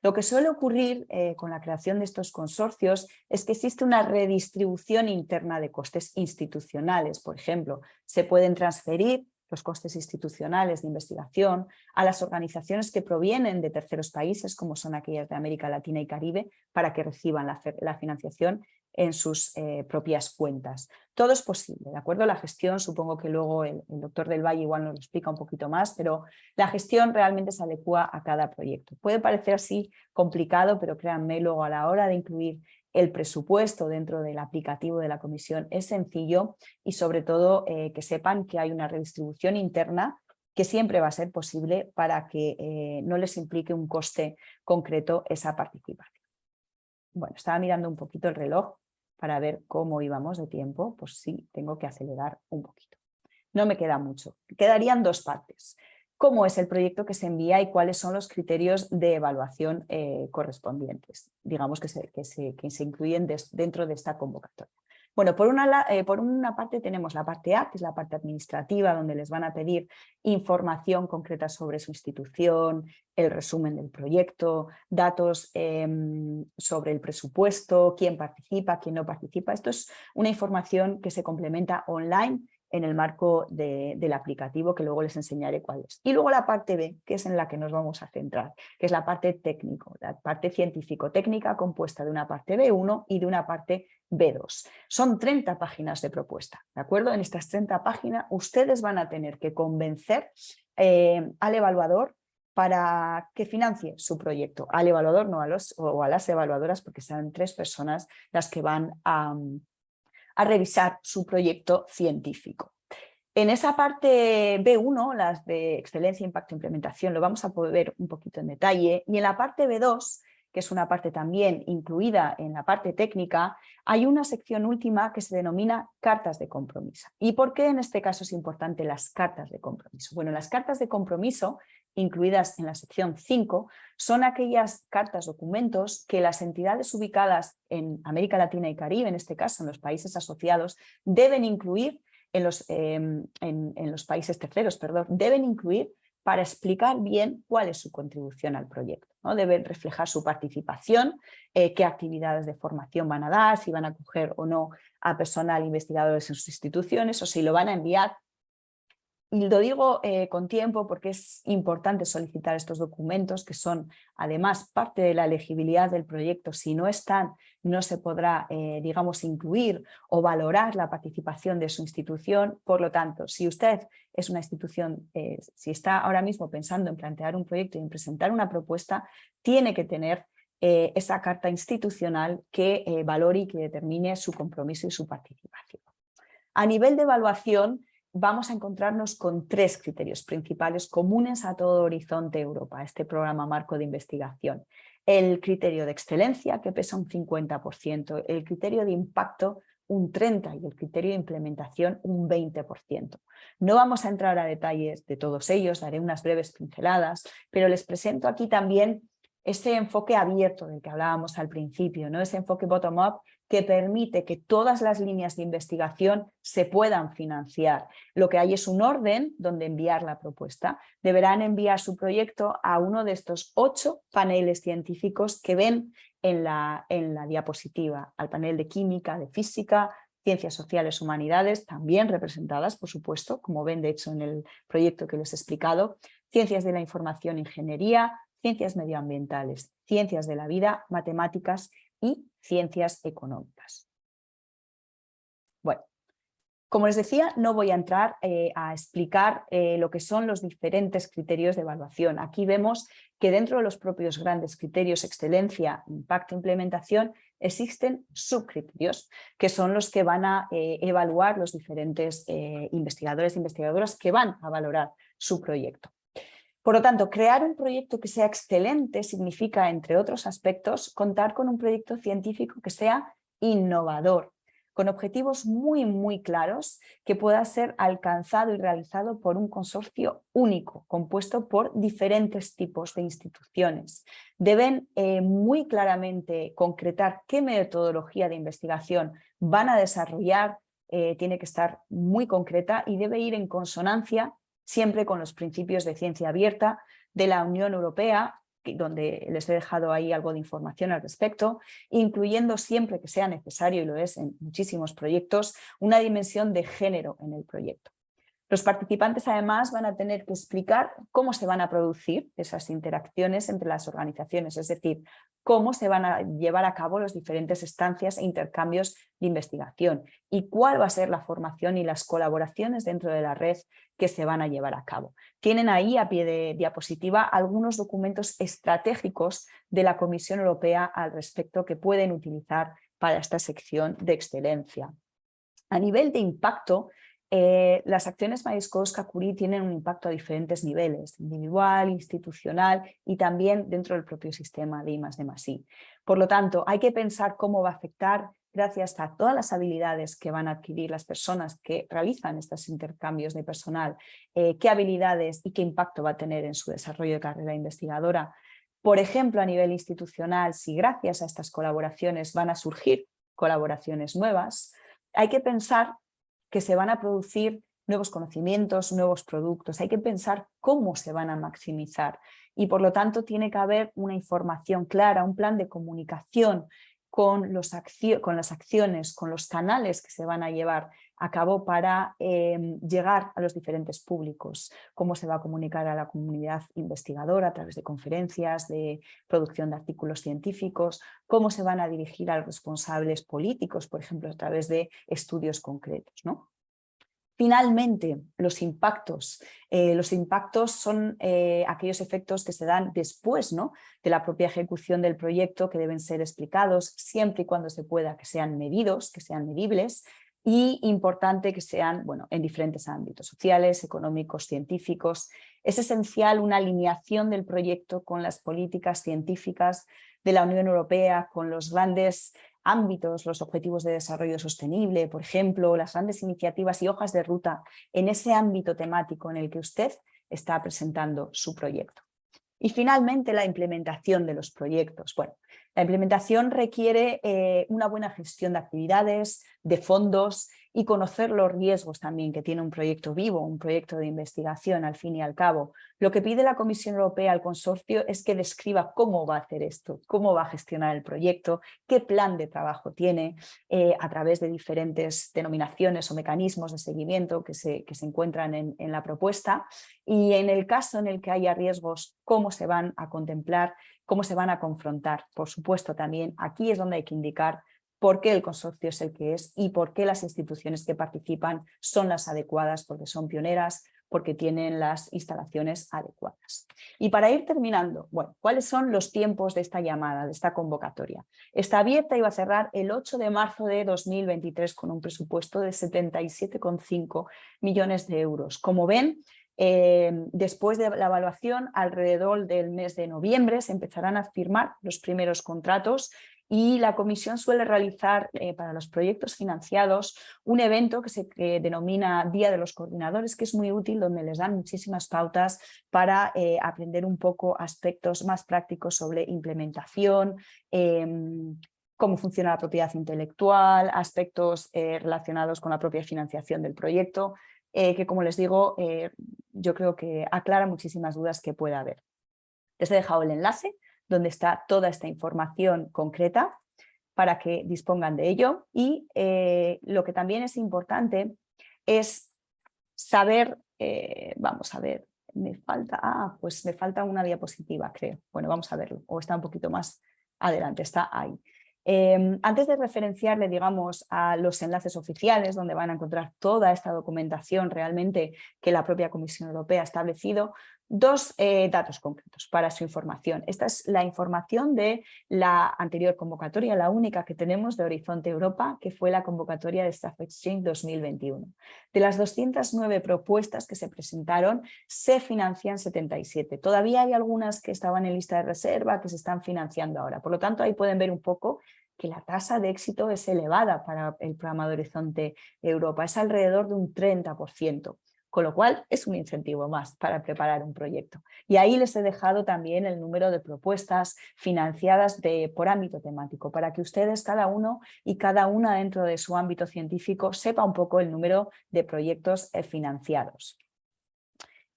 Lo que suele ocurrir con la creación de estos consorcios es que existe una redistribución interna de costes institucionales. Por ejemplo, se pueden transferir los costes institucionales de investigación a las organizaciones que provienen de terceros países, como son aquellas de América Latina y Caribe, para que reciban la financiación en sus propias cuentas. Todo es posible, ¿de acuerdo? La gestión, supongo que luego el doctor del Valle igual nos lo explica un poquito más, pero la gestión realmente se adecua a cada proyecto. Puede parecer así complicado, pero créanme, luego a la hora de incluir el presupuesto dentro del aplicativo de la comisión es sencillo y sobre todo que sepan que hay una redistribución interna que siempre va a ser posible para que no les implique un coste concreto esa participación. Bueno, estaba mirando un poquito el reloj para ver cómo íbamos de tiempo, pues sí, tengo que acelerar un poquito. No me queda mucho, quedarían 2 partes. ¿Cómo es el proyecto que se envía y cuáles son los criterios de evaluación correspondientes? Digamos que se incluyen dentro de esta convocatoria. Bueno, por una parte tenemos la parte A, que es la parte administrativa, donde les van a pedir información concreta sobre su institución, el resumen del proyecto, datos sobre el presupuesto, quién participa, quién no participa. Esto es una información que se complementa online en el marco del aplicativo, que luego les enseñaré cuál es. Y luego la parte B, que es en la que nos vamos a centrar, que es la parte técnico, la parte científico-técnica compuesta de una parte B1 y de una parte B2. Son 30 páginas de propuesta, ¿de acuerdo? En estas 30 páginas ustedes van a tener que convencer al evaluador para que financie su proyecto. Al evaluador, no a las evaluadoras, porque serán 3 personas las que van a revisar su proyecto científico. En esa parte B1, las de excelencia, impacto e implementación, lo vamos a poder ver un poquito en detalle, y en la parte B2, que es una parte también incluida en la parte técnica, hay una sección última que se denomina cartas de compromiso. ¿Y por qué en este caso es importante las cartas de compromiso? Bueno, las cartas de compromiso, incluidas en la sección 5, son aquellas cartas, documentos que las entidades ubicadas en América Latina y Caribe, en este caso en los países asociados, deben incluir en los países terceros, perdón, deben incluir para explicar bien cuál es su contribución al proyecto, ¿no? Deben reflejar su participación, qué actividades de formación van a dar, si van a acoger o no a personal investigadores en sus instituciones o si lo van a enviar. Y lo digo con tiempo porque es importante solicitar estos documentos que son además parte de la elegibilidad del proyecto. Si no están, no se podrá, digamos, incluir o valorar la participación de su institución. Por lo tanto, si usted es una institución, si está ahora mismo pensando en plantear un proyecto y en presentar una propuesta, tiene que tener esa carta institucional que valore y que determine su compromiso y su participación. A nivel de evaluación, vamos a encontrarnos con 3 criterios principales comunes a todo Horizonte Europa, este programa marco de investigación. El criterio de excelencia, que pesa un 50%, el criterio de impacto un 30% y el criterio de implementación un 20%. No vamos a entrar a detalles de todos ellos, daré unas breves pinceladas, pero les presento aquí también ese enfoque abierto del que hablábamos al principio, ¿no? Ese enfoque bottom-up que permite que todas las líneas de investigación se puedan financiar. Lo que hay es un orden donde enviar la propuesta. Deberán enviar su proyecto a uno de estos 8 paneles científicos que ven en la diapositiva, al panel de química, de física, ciencias sociales, humanidades, también representadas, por supuesto, como ven de hecho en el proyecto que les he explicado, ciencias de la información, ingeniería, ciencias medioambientales, ciencias de la vida, matemáticas y ciencias económicas. Bueno, como les decía, no voy a entrar a explicar lo que son los diferentes criterios de evaluación. Aquí vemos que dentro de los propios grandes criterios, excelencia, impacto, implementación, existen subcriterios, que son los que van a evaluar los diferentes investigadores e investigadoras que van a valorar su proyecto. Por lo tanto, crear un proyecto que sea excelente significa, entre otros aspectos, contar con un proyecto científico que sea innovador, con objetivos muy claros, que pueda ser alcanzado y realizado por un consorcio único, compuesto por diferentes tipos de instituciones. Deben muy claramente concretar qué metodología de investigación van a desarrollar, tiene que estar muy concreta y debe ir en consonancia siempre con los principios de ciencia abierta de la Unión Europea, donde les he dejado ahí algo de información al respecto, incluyendo siempre que sea necesario, y lo es en muchísimos proyectos, una dimensión de género en el proyecto. Los participantes además van a tener que explicar cómo se van a producir esas interacciones entre las organizaciones, es decir, cómo se van a llevar a cabo las diferentes estancias e intercambios de investigación y cuál va a ser la formación y las colaboraciones dentro de la red que se van a llevar a cabo. Tienen ahí a pie de diapositiva algunos documentos estratégicos de la Comisión Europea al respecto que pueden utilizar para esta sección de excelencia. A nivel de impacto, las acciones Marie-Skłodowska Curie tienen un impacto a diferentes niveles, individual, institucional y también dentro del propio sistema de I+D+I. Por lo tanto, hay que pensar cómo va a afectar, gracias a todas las habilidades que van a adquirir las personas que realizan estos intercambios de personal, qué habilidades y qué impacto va a tener en su desarrollo de carrera investigadora. Por ejemplo, a nivel institucional, si gracias a estas colaboraciones van a surgir colaboraciones nuevas, hay que pensar que se van a producir nuevos conocimientos, nuevos productos. Hay que pensar cómo se van a maximizar y por lo tanto tiene que haber una información clara, un plan de comunicación con las acciones, con los canales que se van a llevar a cabo para llegar a los diferentes públicos, cómo se va a comunicar a la comunidad investigadora a través de conferencias, de producción de artículos científicos, cómo se van a dirigir a los responsables políticos, por ejemplo, a través de estudios concretos, ¿no? Finalmente, los impactos. Los impactos son aquellos efectos que se dan después, ¿no?, de la propia ejecución del proyecto, que deben ser explicados siempre y cuando se pueda, que sean medidos, que sean medibles y importante que sean, bueno, en diferentes ámbitos sociales, económicos, científicos. Es esencial una alineación del proyecto con las políticas científicas de la Unión Europea, con los grandes ámbitos, los objetivos de desarrollo sostenible, por ejemplo, las grandes iniciativas y hojas de ruta en ese ámbito temático en el que usted está presentando su proyecto. Y finalmente la implementación de los proyectos. Bueno, la implementación requiere una buena gestión de actividades, de fondos y conocer los riesgos también que tiene un proyecto vivo, un proyecto de investigación al fin y al cabo. Lo que pide la Comisión Europea al consorcio es que describa cómo va a hacer esto, cómo va a gestionar el proyecto, qué plan de trabajo tiene a través de diferentes denominaciones o mecanismos de seguimiento que se encuentran en la propuesta, y en el caso en el que haya riesgos, cómo se van a contemplar, cómo se van a confrontar. Por supuesto, también aquí es donde hay que indicar por qué el consorcio es el que es y por qué las instituciones que participan son las adecuadas, porque son pioneras, porque tienen las instalaciones adecuadas. Y para ir terminando, bueno, ¿cuáles son los tiempos de esta llamada, de esta convocatoria? Está abierta y va a cerrar el 8 de marzo de 2023 con un presupuesto de 77,5 millones de euros. Como ven, después de la evaluación, alrededor del mes de noviembre se empezarán a firmar los primeros contratos, y la Comisión suele realizar para los proyectos financiados un evento que se denomina Día de los Coordinadores, que es muy útil, donde les dan muchísimas pautas para aprender un poco aspectos más prácticos sobre implementación, cómo funciona la propiedad intelectual, aspectos relacionados con la propia financiación del proyecto, que, como les digo, yo creo que aclara muchísimas dudas que pueda haber. Les he dejado el enlace donde está toda esta información concreta para que dispongan de ello, y lo que también es importante es saber, vamos a ver, me falta una diapositiva, creo. Bueno, vamos a verlo, o está un poquito más adelante, está ahí. Antes de referenciarle, digamos, a los enlaces oficiales donde van a encontrar toda esta documentación realmente que la propia Comisión Europea ha establecido, dos datos concretos para su información. Esta es la información de la anterior convocatoria, la única que tenemos de Horizonte Europa, que fue la convocatoria de Staff Exchange 2021. De las 209 propuestas que se presentaron, se financian 77. Todavía hay algunas que estaban en lista de reserva, que se están financiando ahora. Por lo tanto, ahí pueden ver un poco que la tasa de éxito es elevada para el programa de Horizonte Europa, es alrededor de un 30%. Con lo cual es un incentivo más para preparar un proyecto. Y ahí les he dejado también el número de propuestas financiadas por ámbito temático, para que ustedes, cada uno y cada una dentro de su ámbito científico, sepa un poco el número de proyectos financiados.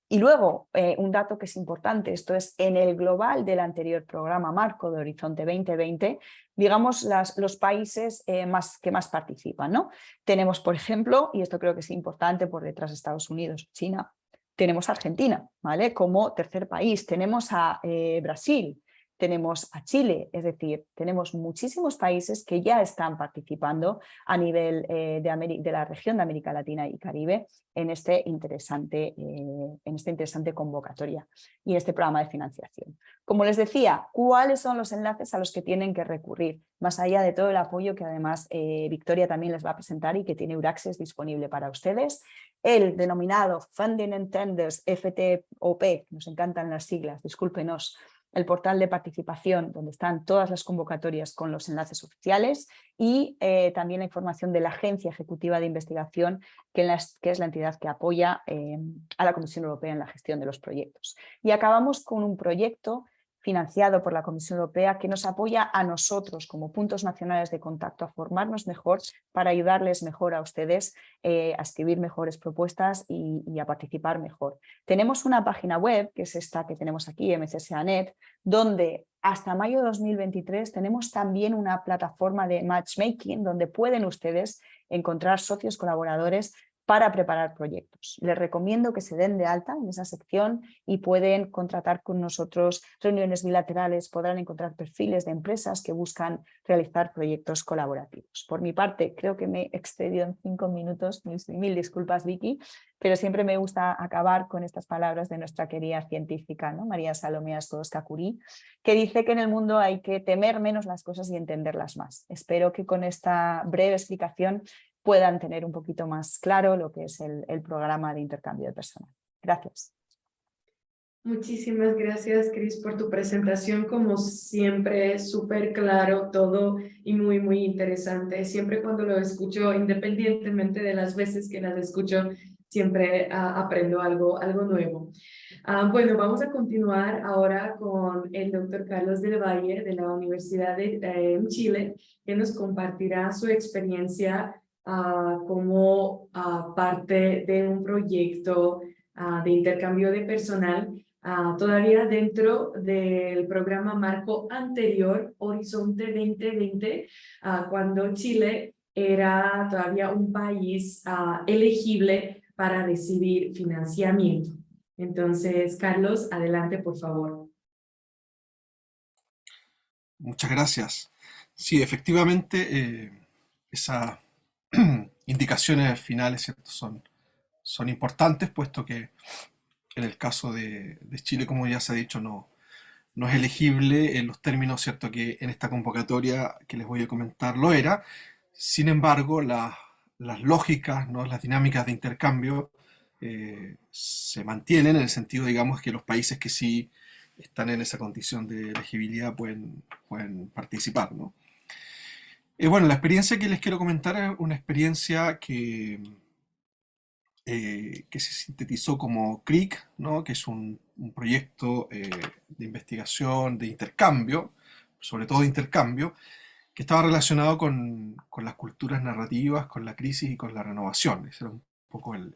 Y luego, un dato que es importante, esto es en el global del anterior programa marco de Horizonte 2020, digamos los países que más participan, ¿no? Tenemos, por ejemplo, y esto creo que es importante por detrás de Estados Unidos, China, tenemos a Argentina, ¿vale? Como tercer país, tenemos a Brasil, tenemos a Chile, es decir, tenemos muchísimos países que ya están participando a nivel de la región de América Latina y Caribe en esta interesante convocatoria y en este programa de financiación. Como les decía, ¿cuáles son los enlaces a los que tienen que recurrir? Más allá de todo el apoyo que además Victoria también les va a presentar y que tiene Euraccess disponible para ustedes, el denominado Funding and Tenders FTOP, nos encantan las siglas, discúlpenos, el portal de participación donde están todas las convocatorias con los enlaces oficiales, y también la información de la Agencia Ejecutiva de Investigación, que es la entidad que apoya a la Comisión Europea en la gestión de los proyectos. Y acabamos con un proyecto financiado por la Comisión Europea que nos apoya a nosotros como puntos nacionales de contacto a formarnos mejor para ayudarles mejor a ustedes a escribir mejores propuestas y a participar mejor. Tenemos una página web, que es esta que tenemos aquí, MCSA.net, donde hasta mayo de 2023 tenemos también una plataforma de matchmaking donde pueden ustedes encontrar socios colaboradores para preparar proyectos. Les recomiendo que se den de alta en esa sección y pueden contratar con nosotros reuniones bilaterales, podrán encontrar perfiles de empresas que buscan realizar proyectos colaborativos. Por mi parte, creo que me he excedido en 5 minutos, mil disculpas, Vicky, pero siempre me gusta acabar con estas palabras de nuestra querida científica, ¿no? María Salomé Skłodowska-Curie, que dice que en el mundo hay que temer menos las cosas y entenderlas más. Espero que con esta breve explicación puedan tener un poquito más claro lo que es el programa de intercambio de personal. Gracias. Muchísimas gracias, Cris, por tu presentación. Como siempre, súper claro todo y muy, muy interesante. Siempre cuando lo escucho, independientemente de las veces que las escucho, siempre aprendo algo nuevo. Bueno, vamos a continuar ahora con el doctor Carlos del Valle de la Universidad de Chile, que nos compartirá su experiencia como parte de un proyecto de intercambio de personal, todavía dentro del programa marco anterior, Horizonte 2020, cuando Chile era todavía un país elegible para recibir financiamiento. Entonces, Carlos, adelante, por favor. Muchas gracias. Sí, efectivamente, esas indicaciones finales, ¿cierto? Son importantes, puesto que en el caso de Chile, como ya se ha dicho, no es elegible en los términos, ¿cierto? Que en esta convocatoria que les voy a comentar lo era. Sin embargo, las lógicas, ¿no? Las dinámicas de intercambio se mantienen en el sentido, digamos, que los países que sí están en esa condición de elegibilidad pueden participar, ¿no? Bueno, la experiencia que les quiero comentar es una experiencia que se sintetizó como CRIC, ¿no? Que es un proyecto de investigación, de intercambio, sobre todo de intercambio, que estaba relacionado con las culturas narrativas, con la crisis y con la renovación. Ese era un poco el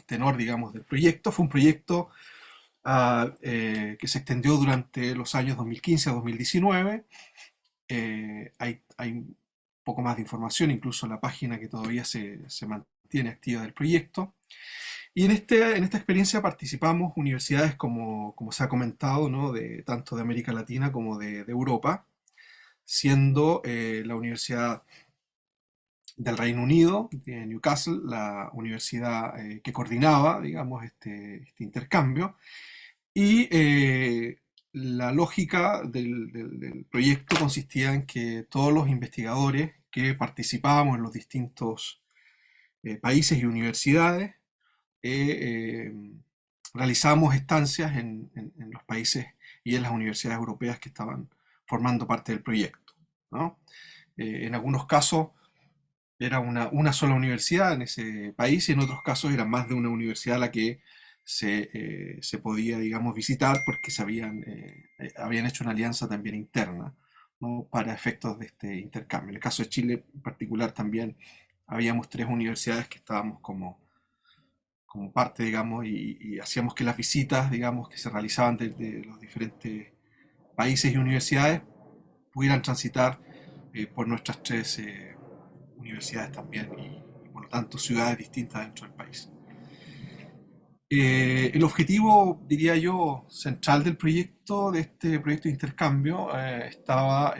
tenor, digamos, del proyecto. Fue un proyecto que se extendió durante los años 2015 a 2019. Hay un poco más de información, incluso en la página que todavía se mantiene activa del proyecto. Y en esta experiencia participamos universidades, como se ha comentado, ¿no? Tanto de América Latina como de Europa, siendo la Universidad del Reino Unido, de Newcastle, la universidad que coordinaba, digamos, este intercambio. Y la lógica del proyecto consistía en que todos los investigadores que participábamos en los distintos países y universidades eh, realizábamos estancias en los países y en las universidades europeas que estaban formando parte del proyecto, ¿no? En algunos casos era una sola universidad en ese país y en otros casos era más de una universidad a la que se podía, digamos, visitar porque habían hecho una alianza también interna, ¿no? Para efectos de este intercambio. En el caso de Chile en particular también habíamos 3 universidades que estábamos como parte, digamos, y hacíamos que las visitas, digamos, que se realizaban de los diferentes países y universidades pudieran transitar por nuestras 3 universidades también y por lo tanto ciudades distintas dentro del país. El objetivo, diría yo, central del proyecto, de este proyecto de intercambio, estaba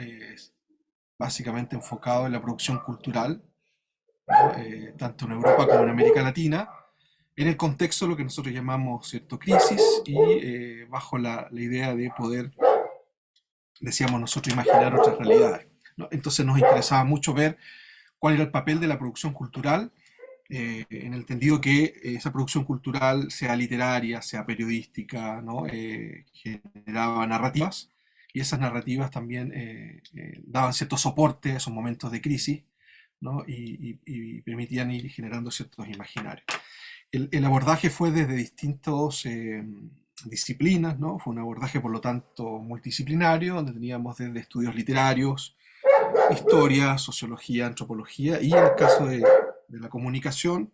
básicamente enfocado en la producción cultural, ¿no? Tanto en Europa como en América Latina, en el contexto de lo que nosotros llamamos, ¿cierto?, crisis y bajo la idea de poder, decíamos nosotros, imaginar otras realidades, ¿no? Entonces nos interesaba mucho ver cuál era el papel de la producción cultural, en el entendido que esa producción cultural, sea literaria, sea periodística, ¿no? Generaba narrativas y esas narrativas también daban cierto soporte a esos momentos de crisis, ¿no? Y permitían ir generando ciertos imaginarios. El abordaje fue desde distintas disciplinas, ¿no? Fue un abordaje, por lo tanto, multidisciplinario, donde teníamos desde estudios literarios, historia, sociología, antropología y en el caso de la comunicación,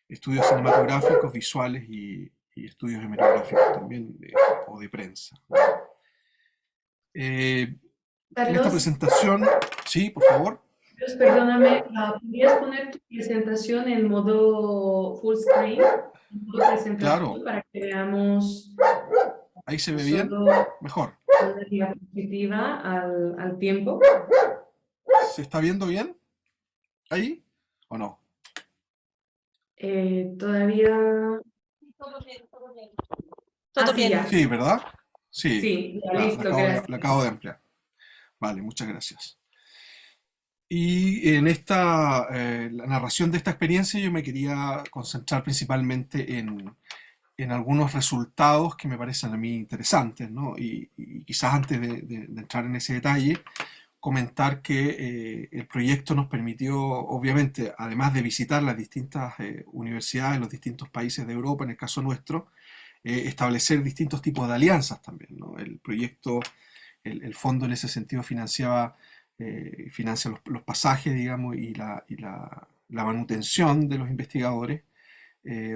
estudios cinematográficos, visuales y estudios hemerográficos también o de prensa. En esta Carlos, presentación, sí, por favor. Perdóname, ¿podrías poner tu presentación en modo full screen? En modo Claro, presentación para que veamos ahí se ve bien, solo mejor. una diapositiva al tiempo. ¿Se está viendo bien ahí o no? Todavía... Todo Sí, bien. ya. Sí, ¿verdad? Sí, Sí, ya la listo, acabo la acabo de gracias. ampliar. Vale, muchas gracias. Y en la narración de esta experiencia yo me quería concentrar principalmente en algunos resultados que me parecen a mí interesantes, ¿no? Y quizás antes de entrar en ese detalle, comentar que el proyecto nos permitió, obviamente, además de visitar las distintas universidades, los distintos países de Europa, en el caso nuestro, establecer distintos tipos de alianzas también, ¿no? El proyecto, el fondo en ese sentido financiaba financia los pasajes, digamos, y la manutención de los investigadores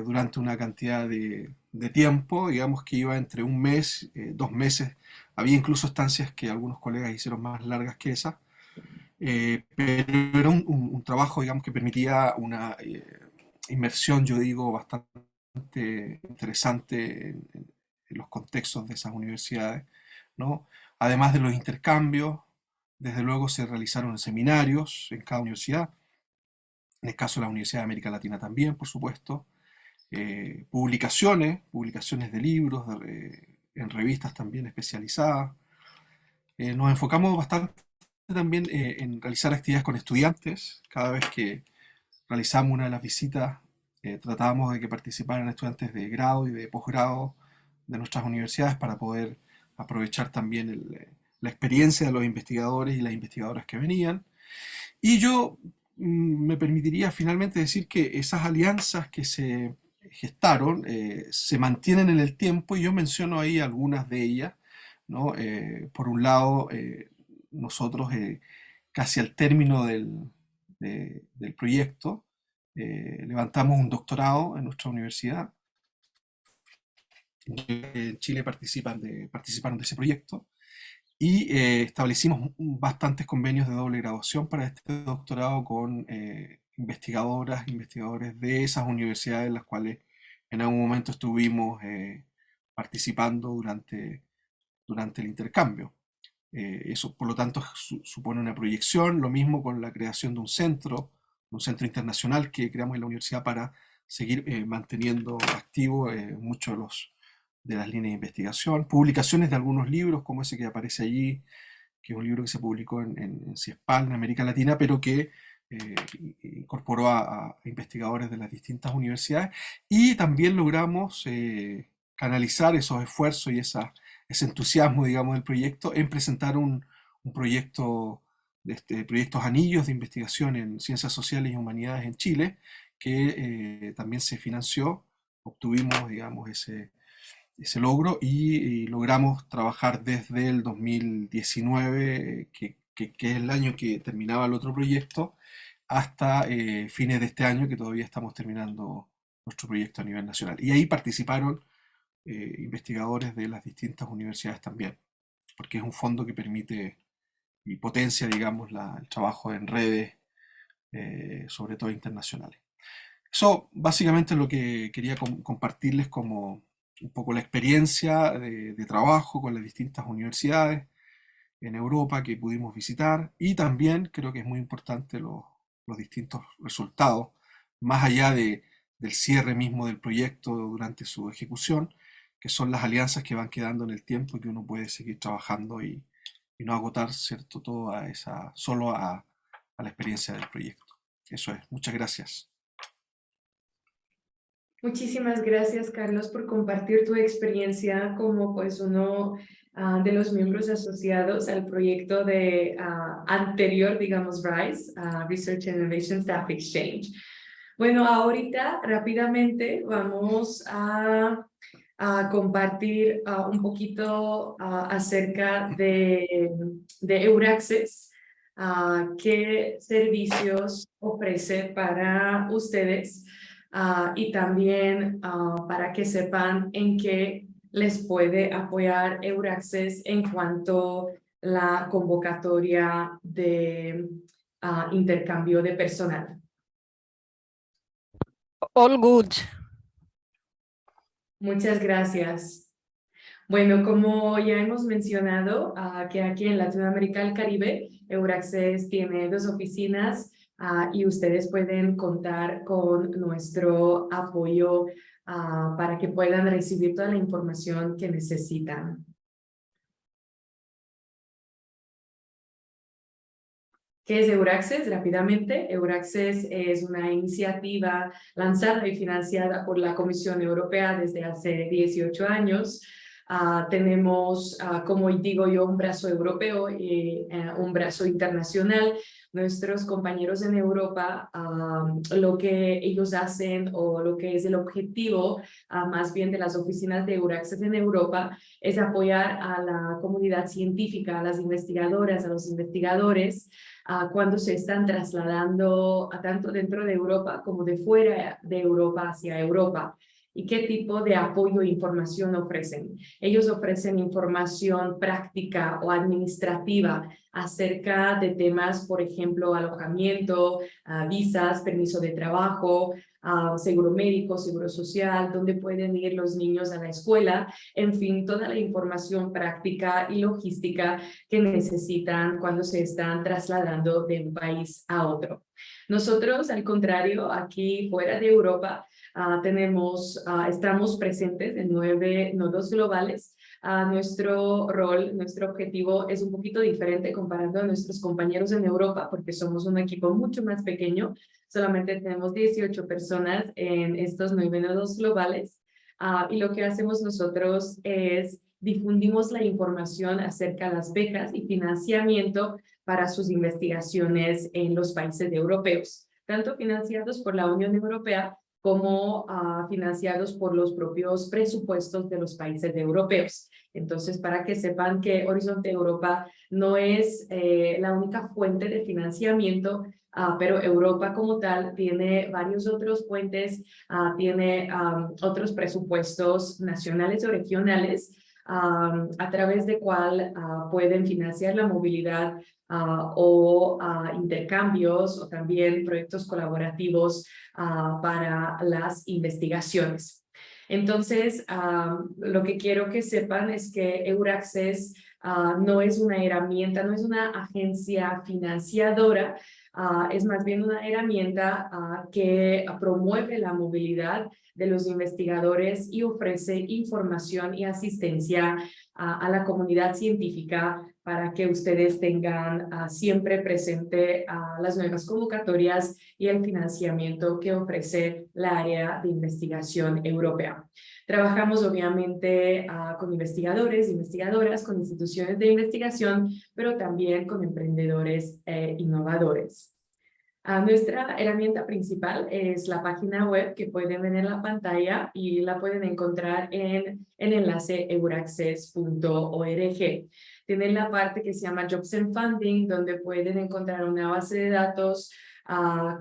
durante una cantidad de tiempo, digamos que iba entre un mes, 2 meses. Había incluso estancias que algunos colegas hicieron más largas que esas, pero era un trabajo, digamos, que permitía una inmersión, yo digo, bastante interesante en los contextos de esas universidades, ¿no? Además de los intercambios, desde luego se realizaron seminarios en cada universidad, en el caso de la Universidad de América Latina también, por supuesto, publicaciones de libros, en revistas también especializadas. Nos enfocamos bastante también en realizar actividades con estudiantes. Cada vez que realizamos una de las visitas, tratábamos de que participaran estudiantes de grado y de posgrado de nuestras universidades para poder aprovechar también la experiencia de los investigadores y las investigadoras que venían. Y yo me permitiría finalmente decir que esas alianzas que se gestaron se mantienen en el tiempo, y yo menciono ahí algunas de ellas, ¿no? Por un lado, nosotros casi al término del proyecto levantamos un doctorado en nuestra universidad. En Chile participaron de ese proyecto, y establecimos bastantes convenios de doble graduación para este doctorado con investigadoras, investigadores de esas universidades en las cuales en algún momento estuvimos participando durante el intercambio. Eso, por lo tanto, supone una proyección. Lo mismo con la creación de un centro internacional que creamos en la universidad para seguir manteniendo activo muchos de las líneas de investigación. Publicaciones de algunos libros, como ese que aparece allí, que es un libro que se publicó en CIESPAL, en América Latina, pero que incorporó a investigadores de las distintas universidades, y también logramos canalizar esos esfuerzos y ese entusiasmo, digamos, del proyecto en presentar un proyecto proyectos anillos de investigación en ciencias sociales y humanidades en Chile, que también se financió. Obtuvimos, digamos, ese logro, y logramos trabajar desde el 2019, que es el año que terminaba el otro proyecto, hasta fines de este año, que todavía estamos terminando nuestro proyecto a nivel nacional. Y ahí participaron investigadores de las distintas universidades también, porque es un fondo que permite y potencia, digamos, el trabajo en redes, sobre todo internacionales. Eso básicamente es lo que quería compartirles como un poco la experiencia de trabajo con las distintas universidades en Europa que pudimos visitar, y también creo que es muy importante los distintos resultados, más allá del cierre mismo del proyecto durante su ejecución, que son las alianzas que van quedando en el tiempo y que uno puede seguir trabajando y no agotar, ¿cierto?, todo solo a la experiencia del proyecto. Eso es. Muchas gracias. Muchísimas gracias, Carlos, por compartir tu experiencia como pues uno de los miembros asociados al proyecto de anterior, digamos, RISE, Research and Innovation Staff Exchange. Bueno, ahorita rápidamente vamos a compartir un poquito acerca de Euraccess, qué servicios ofrece para ustedes. Y también para que sepan en qué les puede apoyar Euraccess en cuanto a la convocatoria de intercambio de personal. All good. Muchas gracias. Bueno, como ya hemos mencionado, que aquí en Latinoamérica y el Caribe, Euraccess tiene 2 oficinas y ustedes pueden contar con nuestro apoyo para que puedan recibir toda la información que necesitan. ¿Qué es Euraccess? Rápidamente, Euraccess es una iniciativa lanzada y financiada por la Comisión Europea desde hace 18 años. Tenemos, como digo yo, un brazo europeo y un brazo internacional. nuestros compañeros en Europa, lo que ellos hacen o lo que es el objetivo más bien de las oficinas de Euraccess en Europa es apoyar a la comunidad científica, a las investigadoras, a los investigadores, cuando se están trasladando tanto dentro de Europa como de fuera de Europa hacia Europa. ¿Y qué tipo de apoyo e información ofrecen? Ellos ofrecen información práctica o administrativa acerca de temas, por ejemplo, alojamiento, visas, permiso de trabajo, seguro médico, seguro social, dónde pueden ir los niños a la escuela, en fin, toda la información práctica y logística que necesitan cuando se están trasladando de un país a otro. Nosotros, al contrario, aquí fuera de Europa, estamos presentes en 9 nodos globales. Nuestro rol, nuestro objetivo es un poquito diferente comparando a nuestros compañeros en Europa, porque somos un equipo mucho más pequeño. Solamente tenemos 18 personas en estos 9 nodos globales. Y lo que hacemos nosotros es difundimos la información acerca de las becas y financiamiento para sus investigaciones en los países europeos, tanto financiados por la Unión Europea como financiados por los propios presupuestos de los países europeos. Entonces, para que sepan que Horizonte Europa no es la única fuente de financiamiento, pero Europa como tal tiene varios otros puentes, tiene otros presupuestos nacionales o regionales, a través de cual pueden financiar la movilidad o intercambios o también proyectos colaborativos para las investigaciones. Entonces, lo que quiero que sepan es que Euraccess no es una herramienta, no es una agencia financiadora, es más bien una herramienta que promueve la movilidad de los investigadores y ofrece información y asistencia a la comunidad científica para que ustedes tengan siempre presente las nuevas convocatorias y el financiamiento que ofrece la área de investigación europea. Trabajamos obviamente con investigadores, investigadoras, con instituciones de investigación, pero también con emprendedores e innovadores. Nuestra herramienta principal es la página web que pueden ver en la pantalla y la pueden encontrar en el enlace euraccess.org. Tienen la parte que se llama Jobs and Funding, donde pueden encontrar una base de datos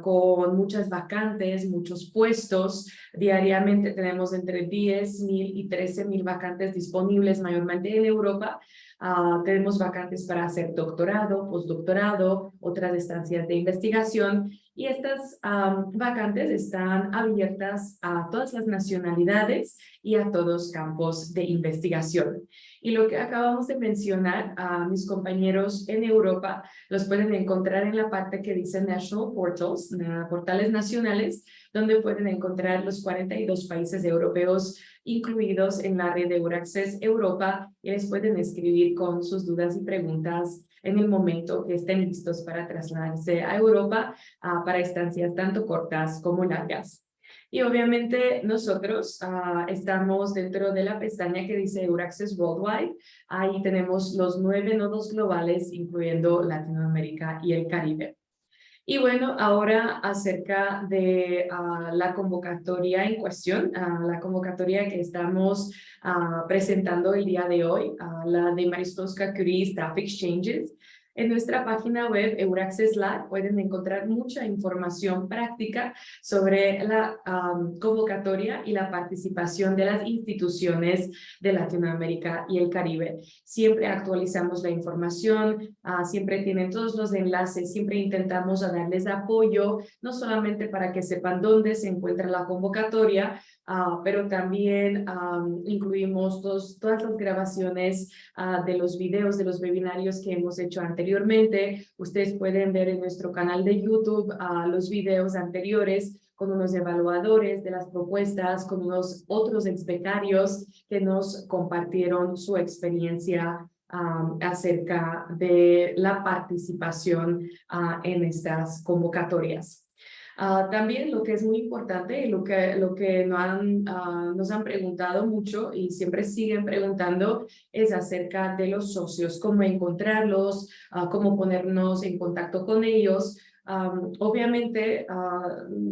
con muchas vacantes, muchos puestos. Diariamente tenemos entre 10.000 y 13.000 vacantes disponibles, mayormente en Europa. Tenemos vacantes para hacer doctorado, postdoctorado, otras estancias de investigación, y estas vacantes están abiertas a todas las nacionalidades y a todos campos de investigación. Y lo que acabamos de mencionar, mis compañeros en Europa los pueden encontrar en la parte que dice National Portals, portales nacionales, donde pueden encontrar los 42 países europeos incluidos en la red de Euraccess Europa, y les pueden escribir con sus dudas y preguntas en el momento que estén listos para trasladarse a Europa para estancias tanto cortas como largas. Y obviamente nosotros estamos dentro de la pestaña que dice Euraccess Worldwide. Ahí tenemos los 9 nodos globales, incluyendo Latinoamérica y el Caribe. Y bueno, ahora acerca de la convocatoria en cuestión, la convocatoria que estamos presentando el día de hoy, la de Marie Sklodowska-Curie Staff Exchanges. En nuestra página web, Euraccess Lab, pueden encontrar mucha información práctica sobre la convocatoria y la participación de las instituciones de Latinoamérica y el Caribe. Siempre actualizamos la información, siempre tienen todos los enlaces, siempre intentamos darles apoyo, no solamente para que sepan dónde se encuentra la convocatoria, pero también incluimos todas las grabaciones de los videos, de los webinarios que hemos hecho anteriormente. Ustedes pueden ver en nuestro canal de YouTube los videos anteriores con unos evaluadores de las propuestas, con unos otros ex-becarios que nos compartieron su experiencia acerca de la participación en estas convocatorias. También lo que es muy importante y lo que nos han preguntado mucho y siempre siguen preguntando es acerca de los socios, cómo encontrarlos, cómo ponernos en contacto con ellos. Obviamente,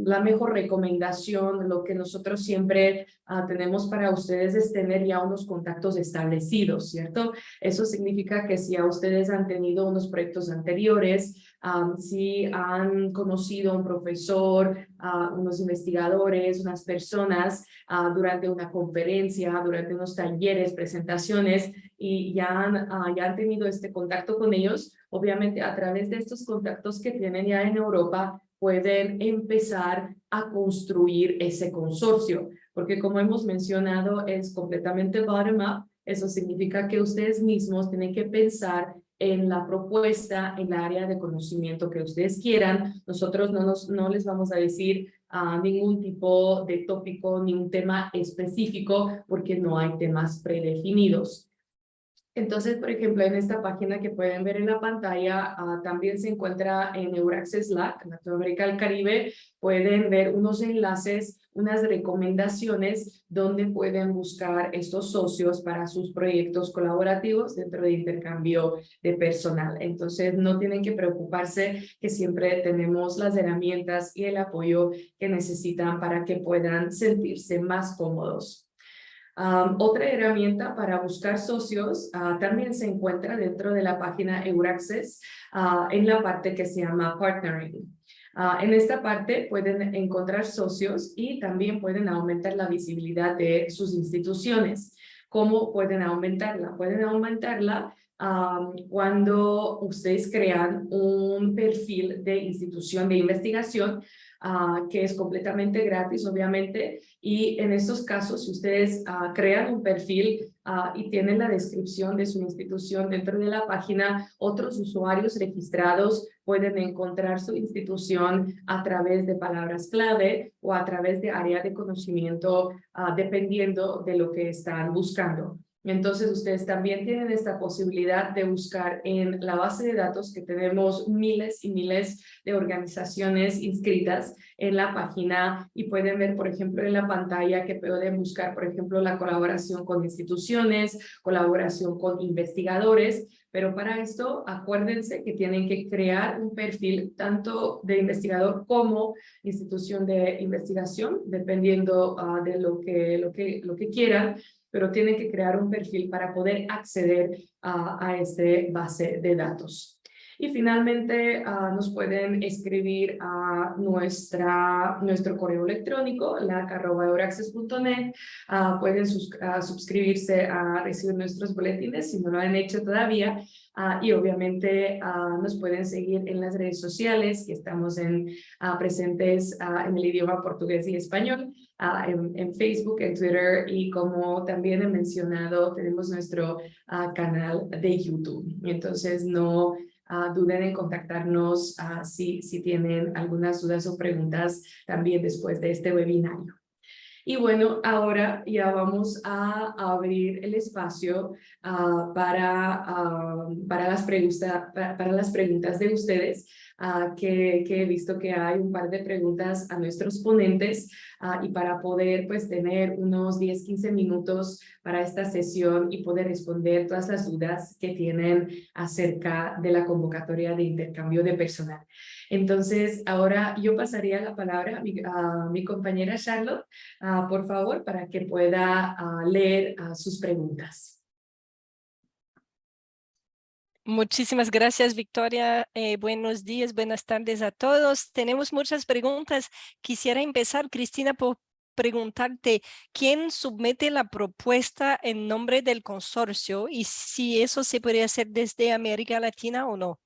la mejor recomendación, lo que nosotros siempre tenemos para ustedes es tener ya unos contactos establecidos, ¿cierto? Eso significa que si a ustedes han tenido unos proyectos anteriores, si han conocido a un profesor, unos investigadores, unas personas durante una conferencia, durante unos talleres, presentaciones, y ya han tenido este contacto con ellos, obviamente a través de estos contactos que tienen ya en Europa, pueden empezar a construir ese consorcio, porque como hemos mencionado, es completamente bottom-up. Eso significa que ustedes mismos tienen que pensar en la propuesta, en la área de conocimiento que ustedes quieran. Nosotros no les vamos a decir ningún tipo de tópico, ni un tema específico, porque no hay temas predefinidos. Entonces, por ejemplo, en esta página que pueden ver en la pantalla, también se encuentra en Euraccess LAC, Latinoamérica del Caribe. Pueden ver unos enlaces, unas recomendaciones donde pueden buscar estos socios para sus proyectos colaborativos dentro de intercambio de personal. Entonces, no tienen que preocuparse, que siempre tenemos las herramientas y el apoyo que necesitan para que puedan sentirse más cómodos. Otra herramienta para buscar socios también se encuentra dentro de la página Euraccess en la parte que se llama Partnering. En esta parte pueden encontrar socios y también pueden aumentar la visibilidad de sus instituciones. ¿Cómo pueden aumentarla? Pueden aumentarla cuando ustedes crean un perfil de institución de investigación que es completamente gratis, obviamente, y en estos casos, si ustedes crean un perfil y tienen la descripción de su institución dentro de la página, otros usuarios registrados pueden encontrar su institución a través de palabras clave o a través de área de conocimiento, dependiendo de lo que están buscando. Entonces, ustedes también tienen esta posibilidad de buscar en la base de datos, que tenemos miles y miles de organizaciones inscritas en la página, y pueden ver, por ejemplo, en la pantalla que pueden buscar, por ejemplo, la colaboración con instituciones, colaboración con investigadores. Pero para esto, acuérdense que tienen que crear un perfil tanto de investigador como institución de investigación, dependiendo de lo que quieran, pero tienen que crear un perfil para poder acceder a este base de datos. Y finalmente nos pueden escribir a nuestro correo electrónico, lac@euraccess.net. Pueden suscribirse a recibir nuestros boletines si no lo han hecho todavía. Y obviamente nos pueden seguir en las redes sociales, que estamos presentes en el idioma portugués y español, en Facebook, en Twitter, y como también he mencionado, tenemos nuestro canal de YouTube. Entonces no duden en contactarnos si tienen algunas dudas o preguntas también después de este webinario. Y bueno, ahora ya vamos a abrir el espacio para las preguntas de ustedes, que he visto que hay un par de preguntas a nuestros ponentes, y para poder pues tener unos 10-15 minutos para esta sesión y poder responder todas las dudas que tienen acerca de la convocatoria de intercambio de personal. Entonces, ahora yo pasaría la palabra a mi compañera Charlotte, por favor, para que pueda leer sus preguntas. Muchísimas gracias, Victoria. Buenos días, buenas tardes a todos. Tenemos muchas preguntas. Quisiera empezar, Cristina, por preguntarte quién somete la propuesta en nombre del consorcio y si eso se puede hacer desde América Latina o no.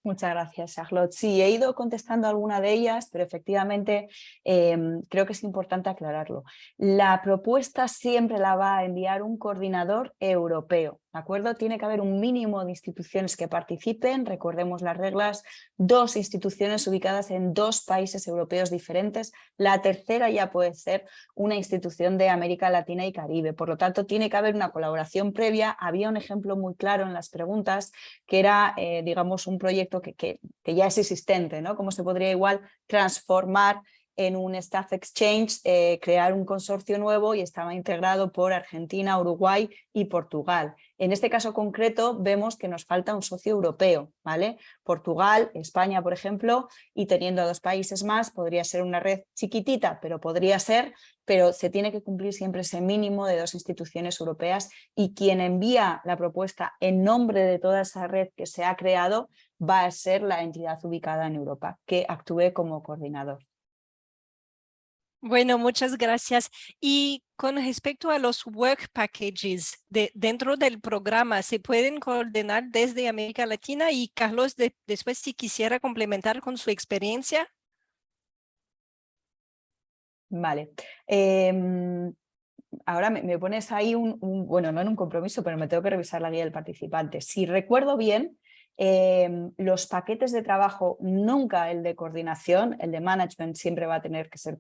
Muchas gracias, Charlotte. Sí, he ido contestando alguna de ellas, pero efectivamente creo que es importante aclararlo. La propuesta siempre la va a enviar un coordinador europeo, ¿de acuerdo? Tiene que haber un mínimo de instituciones que participen. Recordemos las reglas: 2 instituciones ubicadas en 2 países europeos diferentes. La tercera ya puede ser una institución de América Latina y Caribe. Por lo tanto, tiene que haber una colaboración previa. Había un ejemplo muy claro en las preguntas, que era, digamos, un proyecto proyecto que ya es existente, ¿no? Cómo se podría igual transformar en un Staff Exchange, crear un consorcio nuevo, y estaba integrado por Argentina, Uruguay y Portugal. En este caso concreto vemos que nos falta un socio europeo, ¿vale? Portugal, España, por ejemplo, y teniendo a 2 países más, podría ser una red chiquitita, pero podría ser, pero se tiene que cumplir siempre ese mínimo de 2 instituciones europeas, y quien envía la propuesta en nombre de toda esa red que se ha creado va a ser la entidad ubicada en Europa, que actúe como coordinador. Bueno, muchas gracias. Y con respecto a los work packages dentro del programa, ¿se pueden coordinar desde América Latina? Y Carlos, después si quisiera complementar con su experiencia. Vale. Ahora me pones ahí bueno, no en un compromiso, pero me tengo que revisar la guía del participante. Si recuerdo bien, los paquetes de trabajo, nunca el de coordinación, el de management siempre va a tener que ser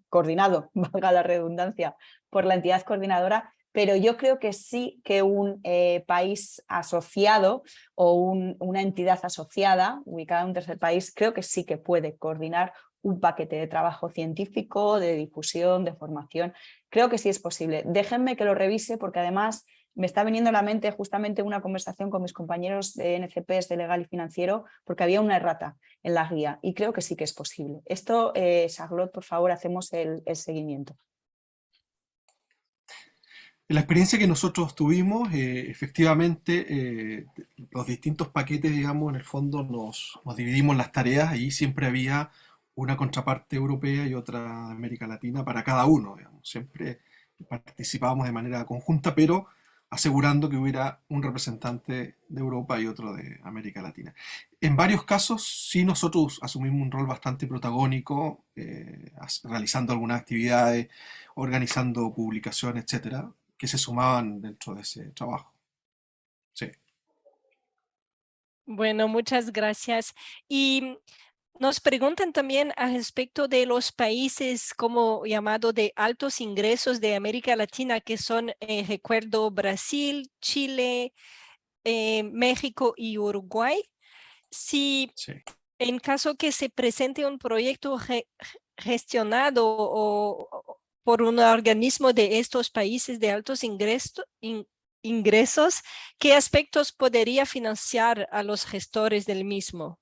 coordinado, valga la redundancia, por la entidad coordinadora, pero yo creo que sí que un país asociado o una entidad asociada ubicada en un tercer país, creo que sí que puede coordinar un paquete de trabajo científico, de difusión, de formación. Creo que sí es posible. Déjenme que lo revise, porque además me está viniendo a la mente justamente una conversación con mis compañeros de NCPs de Legal y Financiero, porque había una errata en la guía y creo que sí que es posible. Esto, Charlotte, por favor, hacemos el seguimiento. En la experiencia que nosotros tuvimos, efectivamente, los distintos paquetes, digamos, en el fondo nos dividimos las tareas, y siempre había una contraparte europea y otra de América Latina para cada uno, digamos. Siempre participábamos de manera conjunta, pero asegurando que hubiera un representante de Europa y otro de América Latina. En varios casos, sí, nosotros asumimos un rol bastante protagónico, realizando algunas actividades, organizando publicaciones, etcétera, que se sumaban dentro de ese trabajo. Sí. Bueno, muchas gracias. Y nos preguntan también al respecto de los países como llamado de altos ingresos de América Latina, que son, recuerdo, Brasil, Chile, México y Uruguay. Si Sí. en caso que se presente un proyecto gestionado por un organismo de estos países de altos ingresos, ¿qué aspectos podría financiar a los gestores del mismo?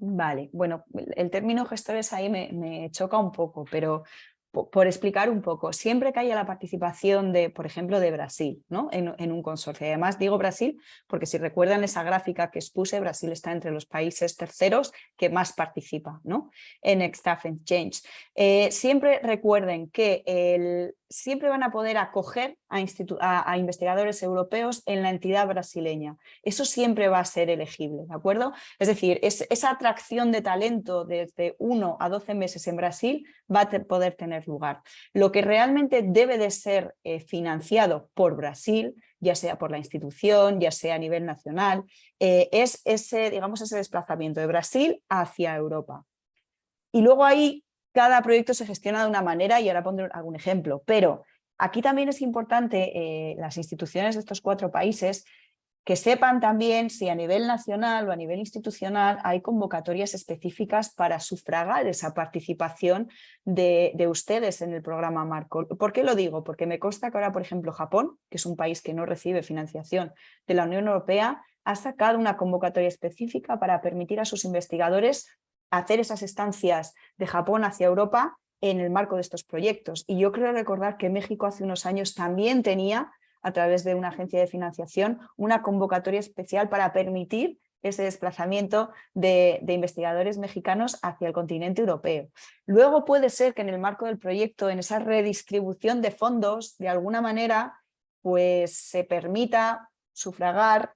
Vale, bueno, el término gestores ahí me choca un poco, pero por explicar un poco, siempre que haya la participación de, por ejemplo, de Brasil, ¿no? en un consorcio. Y además digo Brasil porque, si recuerdan esa gráfica que expuse, Brasil está entre los países terceros que más participa, ¿no? en Staff Exchange. Siempre recuerden que siempre van a poder acoger a investigadores europeos en la entidad brasileña. Eso siempre va a ser elegible, ¿de acuerdo? Es decir, esa atracción de talento desde 1 a 12 meses en Brasil va a poder tener lugar. Lo que realmente debe de ser financiado por Brasil, ya sea por la institución, ya sea a nivel nacional, es ese desplazamiento de Brasil hacia Europa. Y luego ahí cada proyecto se gestiona de una manera, y ahora pondré algún ejemplo, pero aquí también es importante las instituciones de estos 4 países que sepan también si a nivel nacional o a nivel institucional hay convocatorias específicas para sufragar esa participación de ustedes en el programa Marco. ¿Por qué lo digo? Porque me consta que ahora, por ejemplo, Japón, que es un país que no recibe financiación de la Unión Europea, ha sacado una convocatoria específica para permitir a sus investigadores hacer esas estancias de Japón hacia Europa en el marco de estos proyectos. Y yo creo recordar que México hace unos años también tenía, a través de una agencia de financiación, una convocatoria especial para permitir ese desplazamiento de investigadores mexicanos hacia el continente europeo. Luego puede ser que en el marco del proyecto, en esa redistribución de fondos, de alguna manera, pues se permita sufragar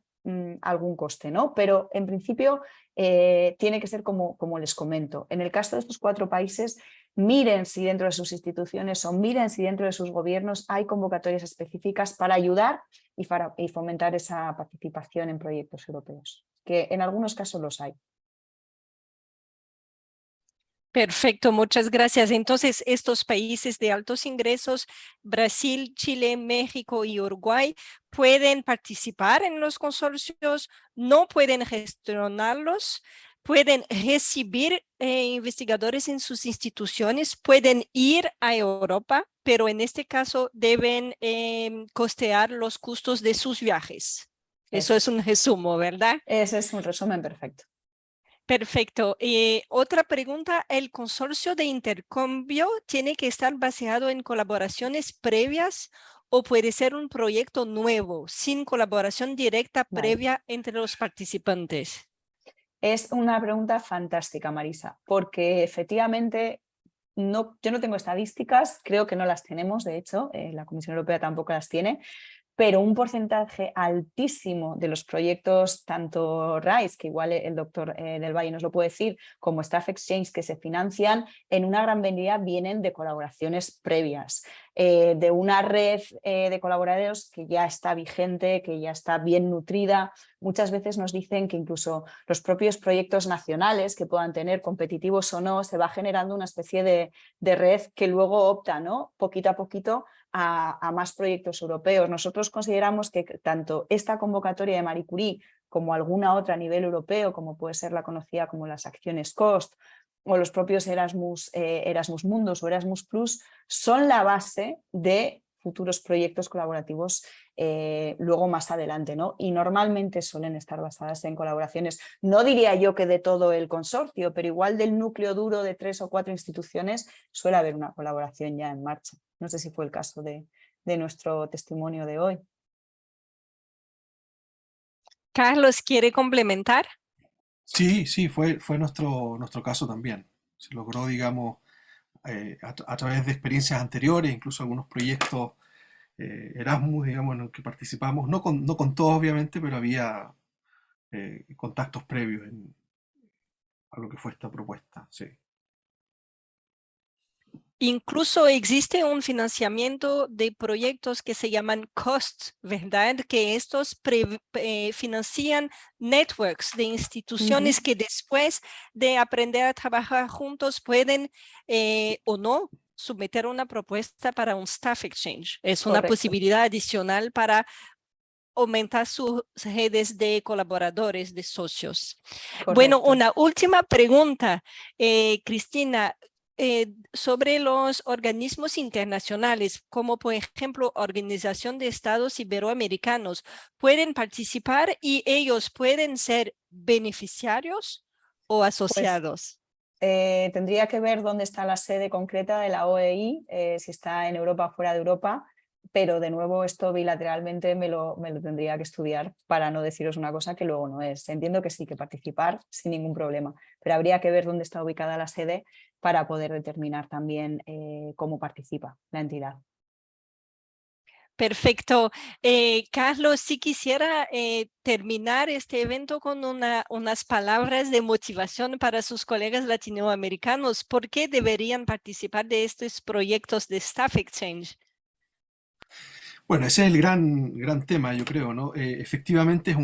algún coste, ¿no? Pero en principio tiene que ser como les comento. En el caso de estos 4 países, miren si dentro de sus instituciones o miren si dentro de sus gobiernos hay convocatorias específicas para ayudar y fomentar esa participación en proyectos europeos, que en algunos casos los hay. Perfecto, muchas gracias. Entonces, estos países de altos ingresos, Brasil, Chile, México y Uruguay, pueden participar en los consorcios, no pueden gestionarlos, pueden recibir investigadores en sus instituciones, pueden ir a Europa, pero en este caso deben costear los costos de sus viajes. Eso es un resumen, ¿verdad? Ese es un resumen perfecto. Perfecto. Otra pregunta, ¿el consorcio de intercambio tiene que estar basado en colaboraciones previas o puede ser un proyecto nuevo, sin colaboración directa previa entre los participantes? Es una pregunta fantástica, Marisa, porque efectivamente yo no tengo estadísticas, creo que no las tenemos, de hecho, la Comisión Europea tampoco las tiene, pero un porcentaje altísimo de los proyectos, tanto RISE, que igual el doctor del Valle nos lo puede decir, como Staff Exchange, que se financian, en una gran medida vienen de colaboraciones previas, de una red de colaboradores que ya está vigente, que ya está bien nutrida. Muchas veces nos dicen que incluso los propios proyectos nacionales que puedan tener, competitivos o no, se va generando una especie de red que luego opta, ¿no?, poquito a poquito a más proyectos europeos. Nosotros consideramos que tanto esta convocatoria de Marie Curie como alguna otra a nivel europeo, como puede ser la conocida como las acciones COST o los propios Erasmus Mundus o Erasmus Plus, son la base de futuros proyectos colaborativos luego más adelante, ¿no? Y normalmente suelen estar basadas en colaboraciones, no diría yo que de todo el consorcio, pero igual del núcleo duro de 3 o 4 instituciones suele haber una colaboración ya en marcha. No sé si fue el caso de nuestro testimonio de hoy. Carlos, ¿quiere complementar? Sí, fue nuestro caso también. Se logró, digamos, a través de experiencias anteriores, incluso algunos proyectos Erasmus, digamos, en los que participamos, no con todos obviamente, pero había contactos previos a lo que fue esta propuesta, sí. Incluso existe un financiamiento de proyectos que se llaman COST, ¿verdad? Que estos financian networks de instituciones que después de aprender a trabajar juntos pueden o no someter una propuesta para un staff exchange. Es una posibilidad adicional para aumentar sus redes de colaboradores, de socios. Correcto. Bueno, una última pregunta, Cristina, sobre los organismos internacionales, como por ejemplo Organización de Estados Iberoamericanos, ¿pueden participar y ellos pueden ser beneficiarios o asociados? Pues, tendría que ver dónde está la sede concreta de la OEI, si está en Europa o fuera de Europa, pero de nuevo esto bilateralmente me lo tendría que estudiar para no deciros una cosa que luego no es. Entiendo que sí, que participar sin ningún problema, pero habría que ver dónde está ubicada la sede para poder determinar también cómo participa la entidad. Perfecto. Carlos, si quisiera terminar este evento con unas palabras de motivación para sus colegas latinoamericanos, ¿por qué deberían participar de estos proyectos de Staff Exchange? Bueno, ese es el gran tema, yo creo, ¿no? Efectivamente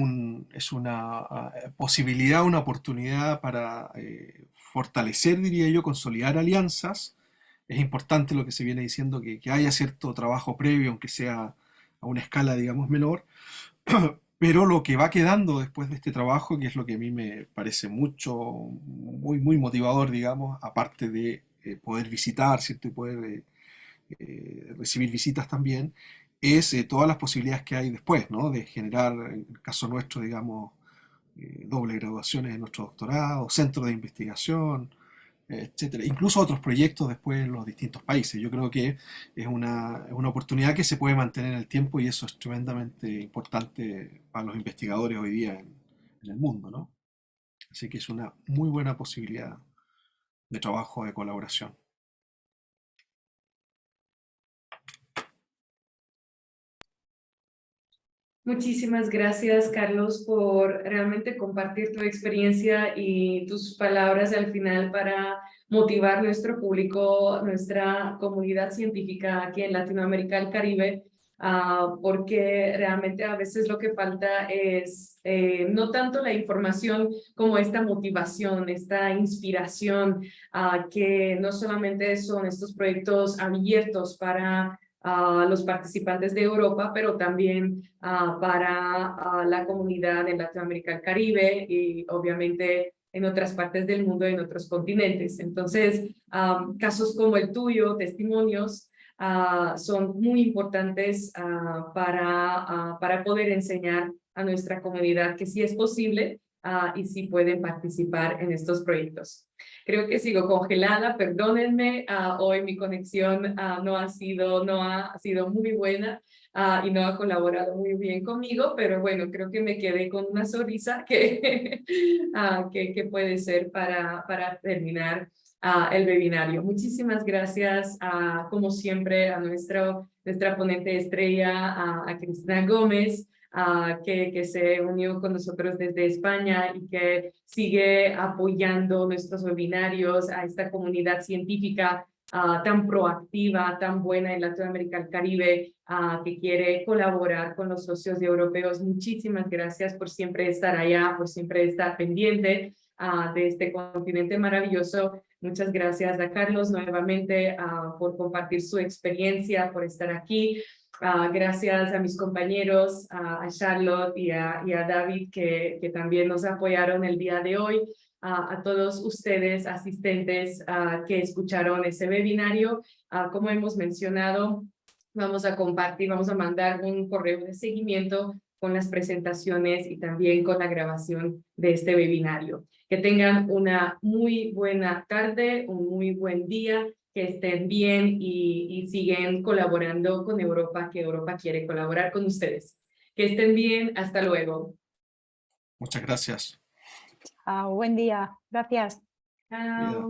es una posibilidad, una oportunidad para fortalecer, diría yo, consolidar alianzas. Es importante lo que se viene diciendo, que haya cierto trabajo previo, aunque sea a una escala, digamos, menor. Pero lo que va quedando después de este trabajo, que es lo que a mí me parece muy motivador, digamos, aparte de poder visitar, ¿cierto? Y poder recibir visitas también, es todas las posibilidades que hay después, ¿no? De generar, en el caso nuestro, digamos, doble graduaciones en nuestro doctorado, centros de investigación, etcétera. Incluso otros proyectos después en los distintos países. Yo creo que es una oportunidad que se puede mantener en el tiempo y eso es tremendamente importante para los investigadores hoy día en el mundo, ¿no? Así que es una muy buena posibilidad de trabajo, de colaboración. Muchísimas gracias, Carlos, por realmente compartir tu experiencia y tus palabras al final para motivar nuestro público, nuestra comunidad científica aquí en Latinoamérica, el Caribe, porque realmente a veces lo que falta es no tanto la información como esta motivación, esta inspiración, que no solamente son estos proyectos abiertos para los participantes de Europa, pero también para la comunidad en Latinoamérica, el Caribe y obviamente en otras partes del mundo, en otros continentes. Entonces, casos como el tuyo, testimonios, son muy importantes para poder enseñar a nuestra comunidad que sí es posible y sí pueden participar en estos proyectos. Creo que sigo congelada, perdónenme, hoy mi conexión no ha sido muy buena y no ha colaborado muy bien conmigo, pero bueno, creo que me quedé con una sonrisa que puede ser para terminar el webinario. Muchísimas gracias, como siempre, a nuestra ponente estrella, a Cristina Gómez, que se unió con nosotros desde España y que sigue apoyando nuestros webinarios, a esta comunidad científica tan proactiva, tan buena en Latinoamérica, el Caribe, que quiere colaborar con los socios europeos. Muchísimas gracias por siempre estar allá, por siempre estar pendiente de este continente maravilloso. Muchas gracias a Carlos nuevamente por compartir su experiencia, por estar aquí. Gracias a mis compañeros, a Charlotte y a David, que también nos apoyaron el día de hoy. A todos ustedes, asistentes que escucharon ese webinario. Como hemos mencionado, vamos a compartir, vamos a mandar un correo de seguimiento con las presentaciones y también con la grabación de este webinario. Que tengan una muy buena tarde, un muy buen día, que estén bien y siguen colaborando con Europa, que Europa quiere colaborar con ustedes. Que estén bien, hasta luego. Muchas gracias. Buen día, gracias. Chao.